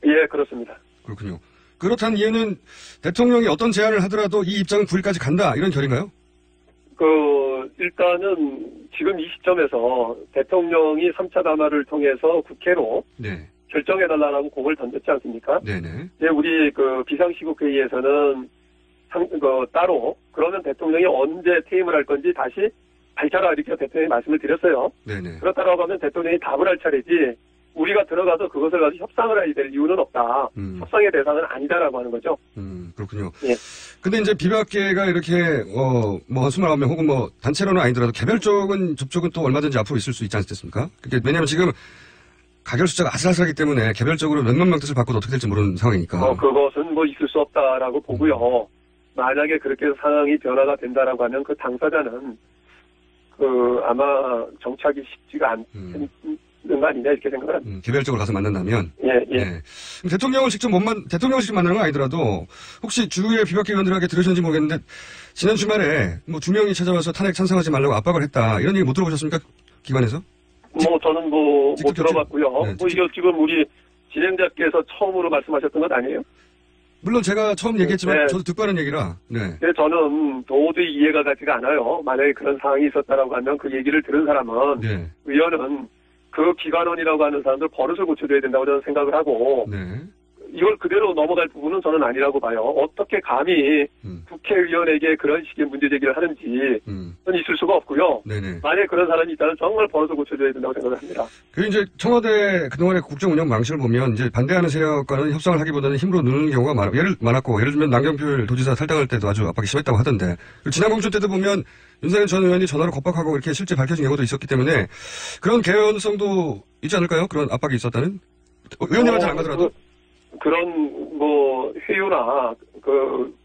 예, 그렇습니다. 그렇군요. 그렇다는 이유는 대통령이 어떤 제안을 하더라도 이 입장은 9일까지 간다 이런 결인가요? 일단은 지금 이 시점에서 대통령이 3차 담화를 통해서 국회로 결정해달라고 공을 던졌지 않습니까? 네네. 예, 우리 비상시국 회의에서는 따로 그러면 대통령이 언제 퇴임을 할 건지 다시 밝혀라 이렇게 대통령이 말씀을 드렸어요. 네네. 그렇다고 하면 대통령이 답을 할 차례지 우리가 들어가서 그것을 가지고 협상을 해야 될 이유는 없다. 협상의 대상은 아니다라고 하는 거죠. 그렇군요. 예. 근데 이제 비박계가 이렇게, 뭐, 29명 혹은 뭐, 단체로는 아니더라도 개별적인 접촉은 또 얼마든지 앞으로 있을 수 있지 않습니까? 왜냐면 지금 가결 숫자가 아슬아슬하기 때문에 개별적으로 몇몇 명 뜻을 바꿔도 어떻게 될지 모르는 상황이니까. 그것은 뭐 있을 수 없다라고 보고요. 만약에 그렇게 상황이 변화가 된다라고 하면 그 당사자는 아마 정착이 쉽지가 않는 거 아니냐 이렇게 생각을 합니다. 개별적으로 가서 만난다면. 예. 대통령을 직접 만나는 건 아니더라도 혹시 주위의 비박계 의원들에게 들으셨는지 모르겠는데 지난 주말에 뭐 2명이 찾아와서 탄핵 찬성하지 말라고 압박을 했다 이런 얘기 못 들어보셨습니까? 기관에서? 저는 못 들어봤고요. 이거 지금 우리 진행자께서 처음으로 말씀하셨던 건 아니에요? 물론 제가 처음 얘기했지만 저도 듣고 하는 얘기라. 네. 저는 도저히 이해가 가지가 않아요. 만약에 그런 상황이 있었다라고 하면 그 얘기를 들은 사람은 의원은 그 기관원이라고 하는 사람들 버릇을 고쳐줘야 된다고 저는 생각을 하고 이걸 그대로 넘어갈 부분은 저는 아니라고 봐요. 어떻게 감히 국회의원에게 그런 식의 문제 제기를 하는지 그건 있을 수가 없고요. 만약에 그런 사람이 있다면 정말 버릇을 고쳐줘야 된다고 생각을 합니다. 그리고 이제 청와대 그동안의 국정 운영 방식을 보면 이제 반대하는 세력과는 협상을 하기보다는 힘으로 누르는 경우가 많았고 예를 들면 남경필 도지사 탈당할 때도 아주 압박이 심했다고 하던데 지난 공천 때도 보면 윤석열 전 의원이 전화로 겁박하고 이렇게 실제 밝혀진 경우도 있었기 때문에 그런 개연성도 있지 않을까요? 그런 압박이 있었다는? 의원님한테 안 가더라도? 그런 회유나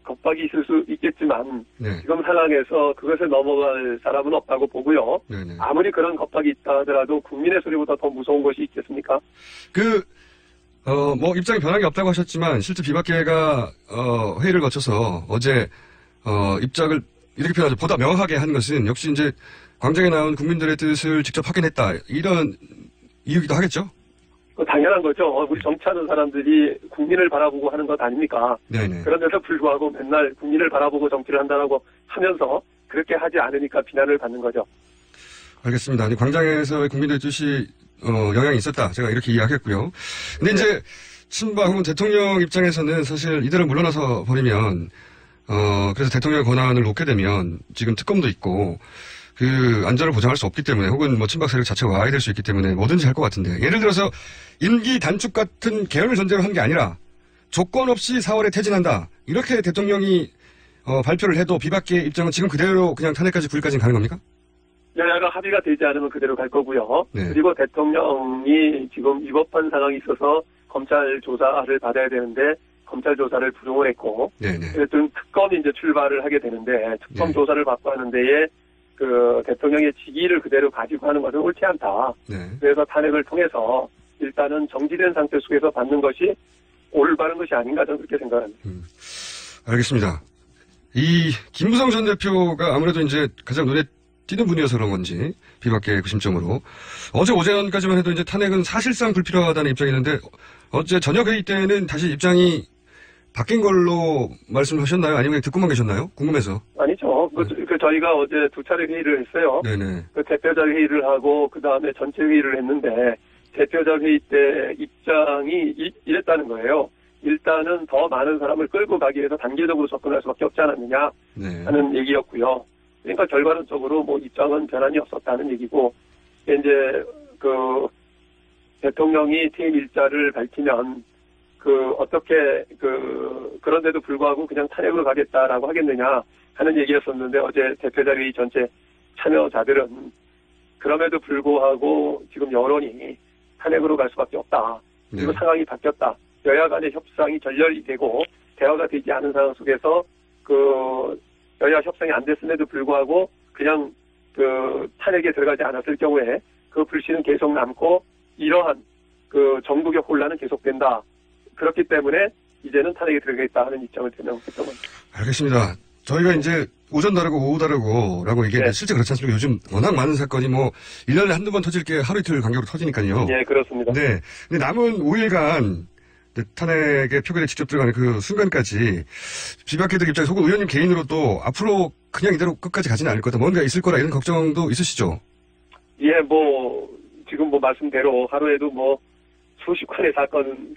겁박이 있을 수 있겠지만 지금 상황에서 그것을 넘어갈 사람은 없다고 보고요. 아무리 그런 겁박이 있다 하더라도 국민의 소리보다 더 무서운 것이 있겠습니까? 뭐 입장이 변한 게 없다고 하셨지만 실제 비박계가 회의를 거쳐서 어제 입장을 이렇게 표현하죠. 보다 명확하게 한 것은 역시 이제 광장에 나온 국민들의 뜻을 직접 확인했다. 이런 이유기도 하겠죠? 당연한 거죠. 우리 정치하는 사람들이 국민을 바라보고 하는 것 아닙니까? 그런데도 불구하고 맨날 국민을 바라보고 정치를 한다고 하면서 그렇게 하지 않으니까 비난을 받는 거죠. 알겠습니다. 아니, 광장에서의 국민들의 뜻이 영향이 있었다. 제가 이렇게 이해하겠고요. 근데 이제 친박 혹은 대통령 입장에서는 사실 이대로 물러나서 버리면 그래서 대통령 권한을 놓게 되면 지금 특검도 있고 그 안전을 보장할 수 없기 때문에 혹은 뭐 친박 세력 자체가 와야 될 수 있기 때문에 뭐든지 할 것 같은데 예를 들어서 임기 단축 같은 개헌을 전제로 한 게 아니라 조건 없이 4월에 퇴진한다 이렇게 대통령이 발표를 해도 비박계의 입장은 지금 그대로 그냥 탄핵까지 9일까지는 가는 겁니까? 여야가 합의가 되지 않으면 그대로 갈 거고요. 그리고 대통령이 지금 위법한 상황이 있어서 검찰 조사를 받아야 되는데 검찰 조사를 부정을 했고 어쨌든 특검이 이제 출발을 하게 되는데 특검 조사를 받고 하는 데에 대통령의 직위를 그대로 가지고 하는 것은 옳지 않다. 그래서 탄핵을 통해서 일단은 정지된 상태 속에서 받는 것이 올바른 것이 아닌가 저는 그렇게 생각합니다. 알겠습니다. 이 김무성 전 대표가 아무래도 이제 가장 눈에 띄는 분이어서 그런 건지 비박계의 구심점으로 어제 오전까지만 해도 이제 탄핵은 사실상 불필요하다는 입장이었는데 어제 저녁 회의 때는 다시 입장이 바뀐 걸로 말씀하셨나요? 아니면 듣고만 계셨나요? 궁금해서. 아니죠. 저희가 어제 2차례 회의를 했어요. 대표자 회의를 하고 그 다음에 전체 회의를 했는데 대표자 회의 때 입장이 이랬다는 거예요. 일단은 더 많은 사람을 끌고 가기 위해서 단계적으로 접근할 수밖에 없지 않았느냐 하는 얘기였고요. 그러니까 결과론적으로 뭐 입장은 변함이 없었다는 얘기고 이제 대통령이 퇴임 일자를 밝히면 어떻게 그런데도 불구하고 그냥 탄핵으로 가겠다라고 하겠느냐 하는 얘기였었는데 어제 대표자 회의 전체 참여자들은 그럼에도 불구하고 지금 여론이 탄핵으로 갈 수밖에 없다. 그리고 상황이 바뀌었다. 여야 간의 협상이 결렬이 되고 대화가 되지 않은 상황 속에서 여야 협상이 안 됐음에도 불구하고 그냥 탄핵에 들어가지 않았을 경우에 그 불씨는 계속 남고 이러한 정국의 혼란은 계속된다. 그렇기 때문에 이제는 탄핵에 들어가겠다 하는 입장을 표명했던 겁니다. 알겠습니다. 저희가 이제 오전 다르고 오후 다르고라고 얘기했는데 실제 그렇지 않습니까? 요즘 워낙 많은 사건이 뭐 1년에 한두 번 터질 게 하루 이틀 간격으로 터지니까요. 네, 그렇습니다. 네. 근데 남은 5일간 탄핵의 표결에 직접 들어가는 그 순간까지 비박계들 입장에서 혹은 의원님 개인으로도 앞으로 그냥 이대로 끝까지 가지는 않을 거다. 뭔가 있을 거라 이런 걱정도 있으시죠? 예, 지금 말씀대로 하루에도 수십 건의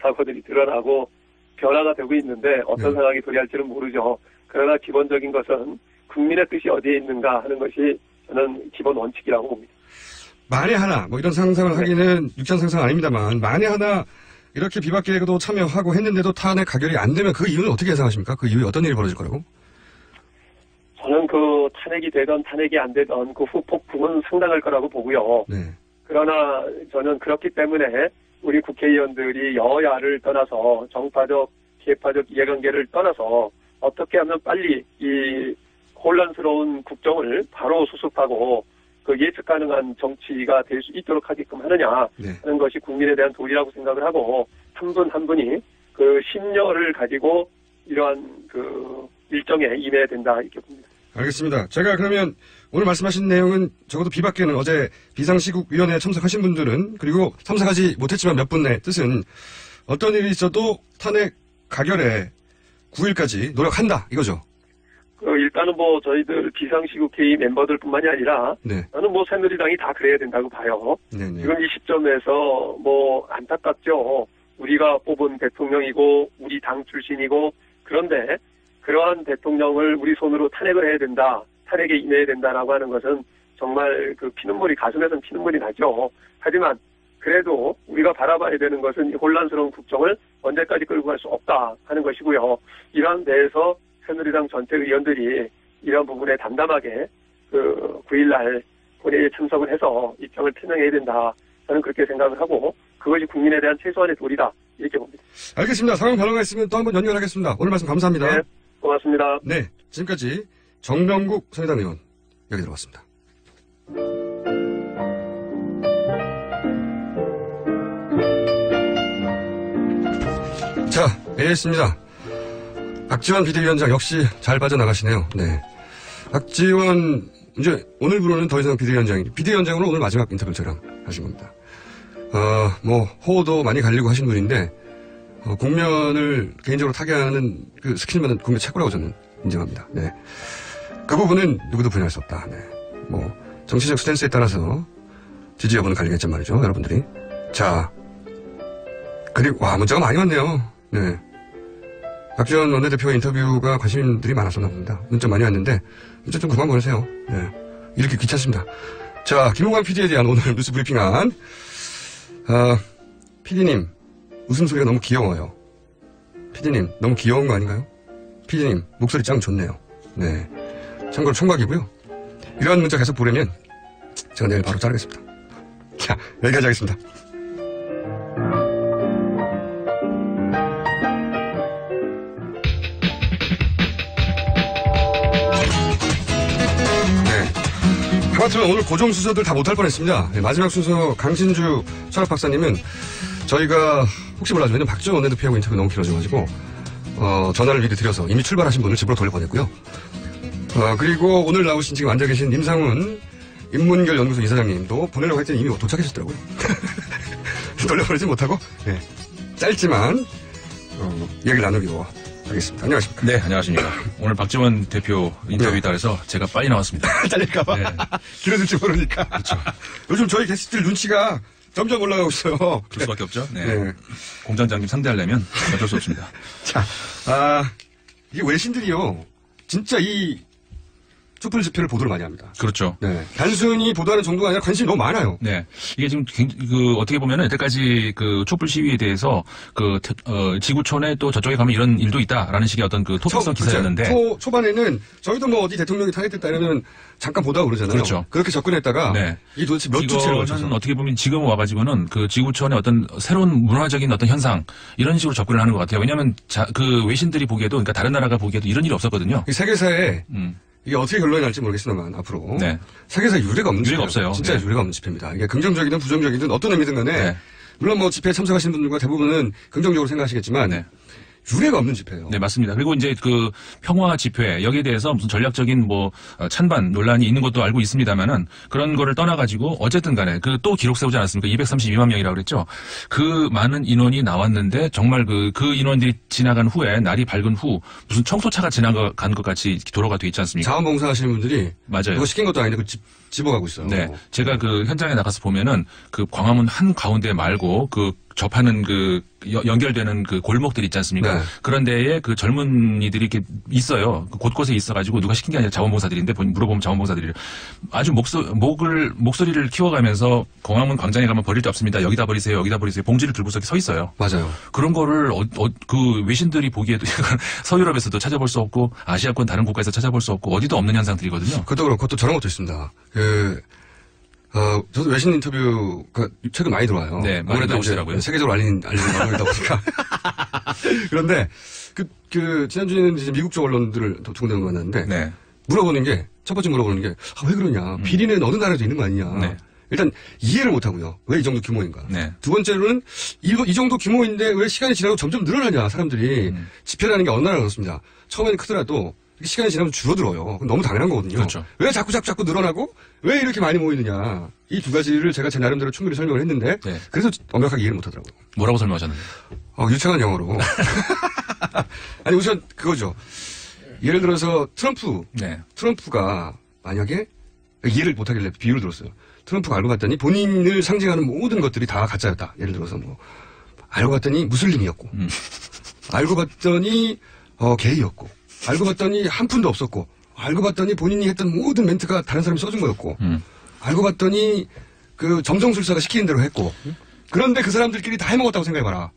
사건들이 드러나고 변화가 되고 있는데 어떤 상황이 도래할지는 모르죠. 그러나 기본적인 것은 국민의 뜻이 어디에 있는가 하는 것이 저는 기본 원칙이라고 봅니다. 만에 하나, 뭐 이런 상상을 하기는 유치한 상상 아닙니다만, 만에 하나 이렇게 비박계에도 참여하고 했는데도 탄핵 가결이 안 되면 그 이유는 어떻게 예상하십니까? 그 이후에 어떤 일이 벌어질 거라고? 저는 그 탄핵이 되던 탄핵이 안 되던 그 후폭풍은 상당할 거라고 보고요. 네. 그러나 저는 그렇기 때문에 우리 국회의원들이 여야를 떠나서 정파적, 계파적 이해관계를 떠나서 어떻게 하면 빨리 이 혼란스러운 국정을 바로 수습하고 그 예측 가능한 정치가 될 수 있도록 하게끔 하느냐 하는 것이 국민에 대한 도리라고 생각을 하고 한 분 한 분이 그 심려를 가지고 이러한 그 일정에 임해야 된다 이렇게 봅니다. 알겠습니다. 제가 그러면 오늘 말씀하신 내용은 적어도 비박계는 어제 비상시국위원회에 참석하신 분들은 그리고 참석하지 못했지만 몇 분의 뜻은 어떤 일이 있어도 탄핵 가결에 9일까지 노력한다 이거죠. 일단은 뭐 저희들 비상시국회의 멤버들뿐만이 아니라 저는 뭐 새누리당이 다 그래야 된다고 봐요. 네네. 지금 이 시점에서 뭐 안타깝죠. 우리가 뽑은 대통령이고 우리 당 출신이고 그런데 그러한 대통령을 우리 손으로 탄핵을 해야 된다. 탄핵에 임해야 된다라고 하는 것은 정말 그 피눈물이 가슴에선 피눈물이 나죠. 하지만 그래도 우리가 바라봐야 되는 것은 이 혼란스러운 국정을 언제까지 끌고 갈 수 없다 하는 것이고요. 이러한 데에서 새누리당 전체 의원들이 이런 부분에 담담하게 그 9일날 본회의에 참석을 해서 입장을 표명해야 된다. 저는 그렇게 생각을 하고 그것이 국민에 대한 최소한의 도리다. 이렇게 봅니다. 알겠습니다. 상황 변화가 있으면 또 한번 연결하겠습니다. 오늘 말씀 감사합니다. 네, 고맙습니다. 네, 지금까지 정명국 새누리당 의원 여기 들어왔습니다. 자, AS입니다. 박지원 비대위원장 역시 잘 빠져나가시네요. 네. 박지원, 이제 오늘부로는 더 이상 비대위원장으로 오늘 마지막 인터뷰를 저랑 하신 겁니다. 뭐, 호도 많이 갈리고 하신 분인데, 국면을 개인적으로 타개하는 그 스킬만은 국면 최고라고 저는 인정합니다. 네. 그 부분은 누구도 부인할 수 없다. 네. 뭐, 정치적 스탠스에 따라서 지지 여부는 갈리겠지만 말이죠, 여러분들이. 자. 그리고, 와, 문자가 많이 왔네요. 네. 박지원 원내대표 인터뷰가 관심들이 많았었나 봅니다. 문자 많이 왔는데 문자 좀 그만 보내세요. 네. 이렇게 귀찮습니다. 자, 김호광 PD에 대한 오늘 뉴스 브리핑안. PD님 웃음소리가 너무 귀여워요. PD님 너무 귀여운 거 아닌가요? PD님 목소리 짱 좋네요. 네. 참고로 총각이고요. 이러한 문자 계속 보내면 제가 내일 바로 자르겠습니다. 자, 여기까지 하겠습니다. 하마터면 오늘 고정 순서들 다 못할 뻔했습니다. 네, 마지막 순서 강신주 철학 박사님은 저희가 혹시 몰라서 왜냐면 박지원 원내대표하고 인터뷰 너무 길어져가지고 전화를 미리 드려서 이미 출발하신 분을 집으로 돌려보냈고요. 그리고 오늘 나오신 지금 앉아 계신 임상훈 인문결 연구소 이사장님도 보내려고 했더니 이미 도착하셨더라고요. 돌려보내지 못하고 네, 짧지만 얘기를 나누기로 하겠습니다. 안녕하십니까. 네, 안녕하십니까. 오늘 박지원 대표 인터뷰에 따라서 제가 빨리 나왔습니다. 잘릴까봐. 네. 길어질지 모르니까. 그렇죠. 요즘 저희 게스트들 눈치가 점점 올라가고 있어요. 그럴 수밖에 없죠. 네. 네. 공장장님 상대하려면 어쩔 수 없습니다. 자, 이게 외신들이요. 진짜 이 촛불 집회를 보도를 많이 합니다. 그렇죠. 네. 단순히 보도하는 정도가 아니라 관심이 너무 많아요. 네. 이게 지금 어떻게 보면은 여태까지 그 촛불 시위에 대해서 지구촌에 또 저쪽에 가면 이런 일도 있다라는 식의 어떤 그 토픽성 기사였는데. 초반에는 저희도 뭐 어디 대통령이 탄핵됐다 이러면 잠깐 보다 그러잖아요. 그렇죠. 그렇게 접근했다가. 네. 이 도대체 몇 주째를 거쳐서. 어떻게 보면 지금 와가지고는 그 지구촌의 어떤 새로운 문화적인 어떤 현상 이런 식으로 접근을 하는 것 같아요. 왜냐하면 그 외신들이 보기에도 그러니까 다른 나라가 보기에도 이런 일이 없었거든요. 세계사에 이게 어떻게 결론이 날지 모르겠습니다만 앞으로 세계사에 유례가 없는 집회예요. 없어요. 진짜 유례가 없는 집회입니다. 이게 긍정적이든 부정적이든 어떤 의미든 간에 물론 뭐 집회에 참석하시는 분들과 대부분은 긍정적으로 생각하시겠지만 유례가 없는 집회예요. 네, 맞습니다. 그리고 이제 그 평화 집회 여기에 대해서 무슨 전략적인 뭐 찬반 논란이 있는 것도 알고 있습니다만은 그런 거를 떠나가지고 어쨌든 간에 그 또 기록 세우지 않았습니까? 232만 명이라고 그랬죠. 그 많은 인원이 나왔는데 정말 그 인원들이 지나간 후에 날이 밝은 후 무슨 청소차가 지나간 것 같이 도로가 돼 있지 않습니까? 자원봉사 하시는 분들이 맞아요. 그거 시킨 것도 아닌데 집어가고 있어요. 네. 제가 그 현장에 나가서 보면은 그 광화문 한 가운데 말고 그 접하는 그 연결되는 그 골목들 있지 않습니까? 네. 그런 데에 그 젊은이들이 이렇게 있어요. 곳곳에 있어가지고 누가 시킨 게 아니라 자원봉사들인데 물어보면 자원봉사들이 아주 목소리를 키워가면서 광화문 광장에 가면 버릴 데 없습니다. 여기다 버리세요. 여기다 버리세요. 봉지를 들고서 서 있어요. 맞아요. 그런 거를 그 외신들이 보기에도 서유럽에서도 찾아볼 수 없고 아시아권 다른 국가에서 찾아볼 수 없고 어디도 없는 현상들이거든요. 그것도 그렇고 또 저런 것도 있습니다. 저도 외신 인터뷰가 최근 많이 들어와요. 네, 많이 나오시더라고요. 세계적으로 알려진 방송이다 보니까. 그런데, 지난주에는 이제 미국 쪽 언론들을 두 군데 만났는데, 네. 물어보는 게, 첫 번째 물어보는 게, 왜 그러냐. 비리는 어느 나라에도 있는 거 아니냐. 네. 일단, 이해를 못 하고요. 왜 이 정도 규모인가. 네. 두 번째로는, 이 정도 규모인데 왜 시간이 지나고 점점 늘어나냐, 사람들이. 집회라는 게 어느 나라가 그렇습니다. 처음에는 크더라도, 시간이 지나면 줄어들어요. 너무 당연한 거거든요. 그렇죠. 왜 자꾸 늘어나고 왜 이렇게 많이 모이느냐. 이 두 가지를 제가 제 나름대로 충분히 설명을 했는데 네. 그래서 완벽하게 이해를 못 하더라고요. 뭐라고 설명하셨는데? 유창한 영어로. 아니 우선 그거죠. 예를 들어서 트럼프가 만약에 이해를 못 하길래 비유를 들었어요. 트럼프가 알고 봤더니 본인을 상징하는 모든 것들이 다 가짜였다. 예를 들어서 뭐 알고 봤더니 무슬림이었고 알고 봤더니 게이였고 알고 봤더니 한 푼도 없었고, 알고 봤더니 본인이 했던 모든 멘트가 다른 사람이 써준 거였고, 알고 봤더니 그 점성술사가 시키는 대로 했고, 그런데 그 사람들끼리 다 해먹었다고 생각해봐라.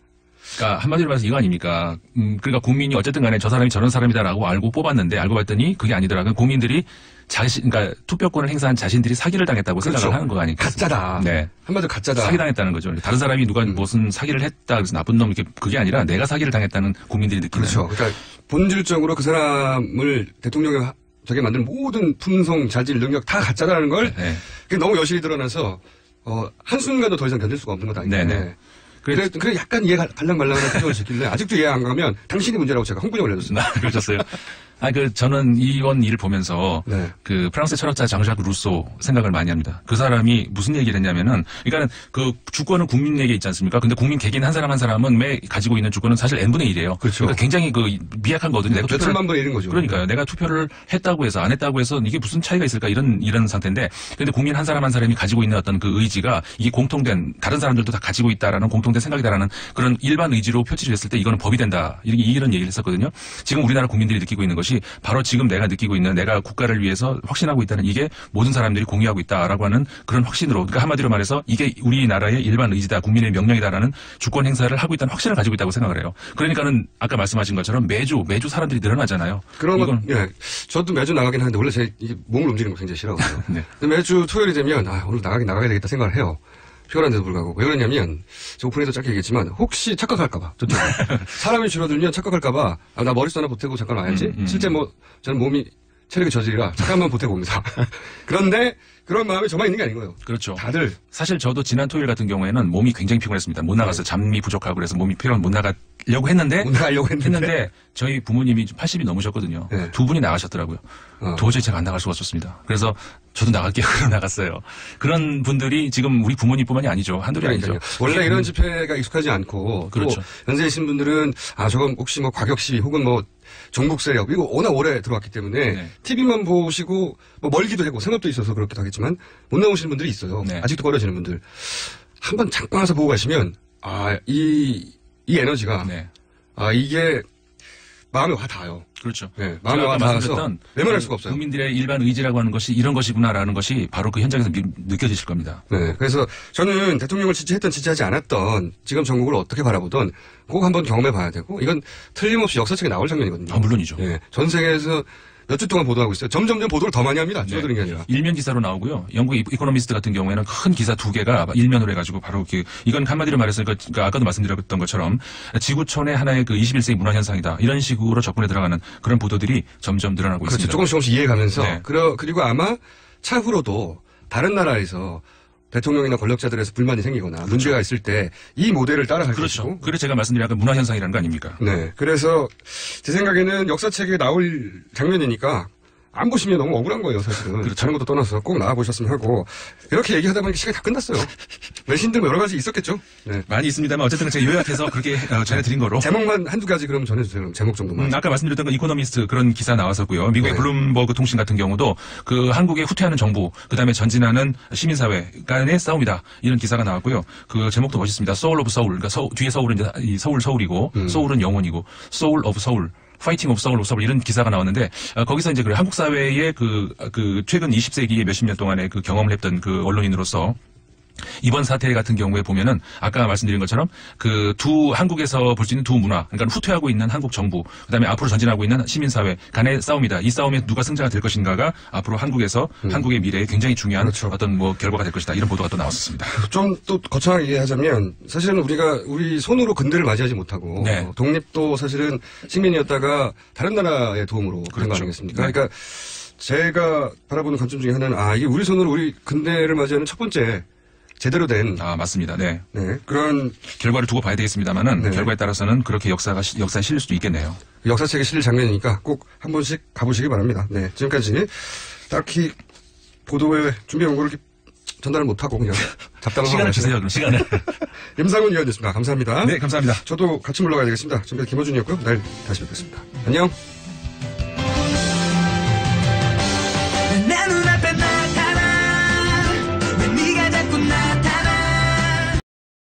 그러니까 한마디로 말해서 이거 아닙니까? 그러니까 국민이 어쨌든 간에 저 사람이 저런 사람이다라고 알고 뽑았는데 알고 봤더니 그게 아니더라고요. 국민들이 그러니까 투표권을 행사한 자신들이 사기를 당했다고 그렇죠. 생각을 하는 거 아니까. 가짜다. 네. 한마디로 가짜다. 사기당했다는 거죠. 다른 사람이 누가 무슨 사기를 했다 그래서 나쁜 놈 이렇게 그게 아니라 내가 사기를 당했다는 국민들이 느끼는. 그렇죠. 그러니까 본질적으로 그 사람을 대통령이 되게 만드는 모든 품성, 자질, 능력 다 가짜라는 걸 그게 너무 여실히 드러나서 한순간도 더 이상 견딜 수가 없는 거다. 네네. 그래 약간 이해 갈랑말랑한 표정을 짓길래 아직도 이해 안 가면 당신이 문제라고 제가 홍보에 올려줬습니다. 그러셨어요. 저는 이번 일을 보면서 그 프랑스의 철학자 장ዣ크 루소 생각을 많이 합니다. 그 사람이 무슨 얘기를 했냐면은 그러니까는 그 주권은 국민에게 있지 않습니까? 근데 국민 개개인 한 사람은 매 가지고 있는 주권은 사실 n분의 1이에요. 그렇죠. 그러니까 굉장히 미약한 거거든요. 내가 투표를 몇천만 번에 이런 거죠. 그러니까요. 내가 투표를 했다고 해서 안 했다고 해서 이게 무슨 차이가 있을까 이런 상태인데 근데 국민 한 사람이 가지고 있는 어떤 그 의지가 이게 공통된 다른 사람들도 다 가지고 있다라는 공통된 생각이다라는 그런 일반 의지로 표출됐을 때 이거는 법이 된다. 이런 얘기를 했었거든요. 지금 우리나라 국민들이 느끼고 있는 것이 바로 지금 내가 느끼고 있는 내가 국가를 위해서 확신하고 있다는 이게 모든 사람들이 공유하고 있다라고 하는 그런 확신으로 그러니까 한마디로 말해서 이게 우리나라의 일반 의지다 국민의 명령이다라는 주권 행사를 하고 있다는 확신을 가지고 있다고 생각을 해요. 그러니까는 아까 말씀하신 것처럼 매주 사람들이 늘어나잖아요. 그러면 저도 매주 나가긴 하는데 원래 제 몸을 움직이는 거 굉장히 싫어하거든요. 네. 근데 매주 토요일이 되면 오늘 나가야 되겠다 생각을 해요. 피곤한데도 불구하고. 왜 그러냐면, 저 오프닝에도 짧게 얘기했지만, 혹시 착각할까봐. 사람이 줄어들면 착각할까봐, 나 머릿수 하나 보태고 잠깐 와야지. 실제 저는 몸이 체력이 저질이라 잠깐만 보태고 옵니다. 그런데, 그런 마음이 저만 있는 게 아닌 거예요. 그렇죠. 다들. 사실 저도 지난 토요일 같은 경우에는 몸이 굉장히 피곤했습니다. 못 나가서 잠이 부족하고 그래서 몸이 못 나가려고 했는데 저희 부모님이 80이 넘으셨거든요. 네. 두 분이 나가셨더라고요. 도저히 제가 안 나갈 수가 없었습니다. 그래서 저도 나갈게요. 그러고 나갔어요. 그런 분들이 지금 우리 부모님뿐만이 아니죠. 한둘이 아니죠. 원래 이런 집회가 익숙하지 않고 그렇죠. 또 연세이신 분들은 저건 혹시 과격 시위 혹은 종북 세력 이거 워낙 오래 들어왔기 때문에 TV만 보시고 멀기도 하고 생업도 있어서 그렇기도 하겠지만 못 나오시는 분들이 있어요. 아직도 꺼려지는 분들. 한번 잠깐 와서 보고 가시면 이 에너지가 이게 마음에 와 닿아요. 그렇죠. 네, 마음에 와 닿아서 외면할 수가 없어요. 국민들의 일반 의지라고 하는 것이 이런 것이구나라는 것이 바로 그 현장에서 느껴지실 겁니다. 네, 그래서 저는 대통령을 지지했던 지지하지 않았던 지금 전국을 어떻게 바라보던 꼭 한번 경험해 봐야 되고 이건 틀림없이 역사책에 나올 장면이거든요. 물론이죠. 네, 전 세계에서 몇 주 동안 보도하고 있어요. 점점점 보도를 더 많이 합니다. 줄어드는 게 아니라. 일면 기사로 나오고요. 영국 이코노미스트 같은 경우에는 큰 기사 2개가 일면으로 해가지고 바로 이건 한마디로 말해서 그러니까 아까도 말씀드렸던 것처럼 지구촌의 하나의 그 21세기 문화 현상이다. 이런 식으로 접근해 들어가는 그런 보도들이 점점 늘어나고 있습니다. 조금씩 이해가면서 그리고 아마 차후로도 다른 나라에서 대통령이나 권력자들에서 불만이 생기거나 문제가 있을 때 이 모델을 따라갈 것이고. 그래서 제가 말씀드린 아까 문화 현상이라는 거 아닙니까? 네. 그래서 제 생각에는 역사책에 나올 장면이니까 안 보시면 너무 억울한 거예요, 사실은. 다른 것도 떠나서 꼭 나와보셨으면 하고 이렇게 얘기하다 보니까 시간이 다 끝났어요. 외신들 뭐 여러 가지 있었겠죠? 네. 많이 있습니다만 어쨌든 제가 요약해서 그렇게 전해드린 거로. 제목만 한두 가지 그럼 전해주세요. 그럼 제목 정도만. 아까 말씀드렸던 건 이코노미스트 그런 기사 나왔었고요. 미국의 블룸버그 통신 같은 경우도 그 한국의 후퇴하는 정부, 그다음에 전진하는 시민사회 간의 싸움이다. 이런 기사가 나왔고요. 그 제목도 멋있습니다. Soul of Soul. 그러니까 뒤에 서울은 이제 이 서울이고, 소울은 영혼이고, Soul of Soul. 파이팅 오브 서울 오브 서울 이런 기사가 나왔는데 거기서 이제 그 한국 사회의 그 최근 20세기의 몇십 년 동안의 그 경험을 했던 그 언론인으로서 이번 사태 같은 경우에 보면은 아까 말씀드린 것처럼 그 한국에서 볼 수 있는 두 문화, 그러니까 후퇴하고 있는 한국 정부, 그다음에 앞으로 전진하고 있는 시민사회 간의 싸움이다. 이 싸움에 누가 승자가 될 것인가가 앞으로 한국에서 한국의 미래에 굉장히 중요한 어떤 뭐 결과가 될 것이다. 이런 보도가 또 나왔었습니다. 좀 또 거창하게 얘기하자면 사실은 우리 손으로 근대를 맞이하지 못하고 독립도 사실은 식민이었다가 다른 나라의 도움으로 그런 거 아니겠습니까? 그러니까 제가 바라보는 관점 중에 하나는 이게 우리 손으로 우리 근대를 맞이하는 첫 번째 제대로 된. 맞습니다. 네. 그런 결과를 두고 봐야 되겠습니다만은 결과에 따라서는 그렇게 역사에 실릴 수도 있겠네요. 역사책에 실릴 장면이니까 꼭 한 번씩 가보시기 바랍니다. 네. 지금까지 딱히 보도에 준비한 거를 전달을 못하고 그냥 잡담을 시간을 주세요. 그럼 시간을. 임상훈 위원이었습니다. 감사합니다. 네, 감사합니다. 저도 같이 물러가야 되겠습니다. 지금까지 김어준이었고요. 내일 다시 뵙겠습니다. 안녕.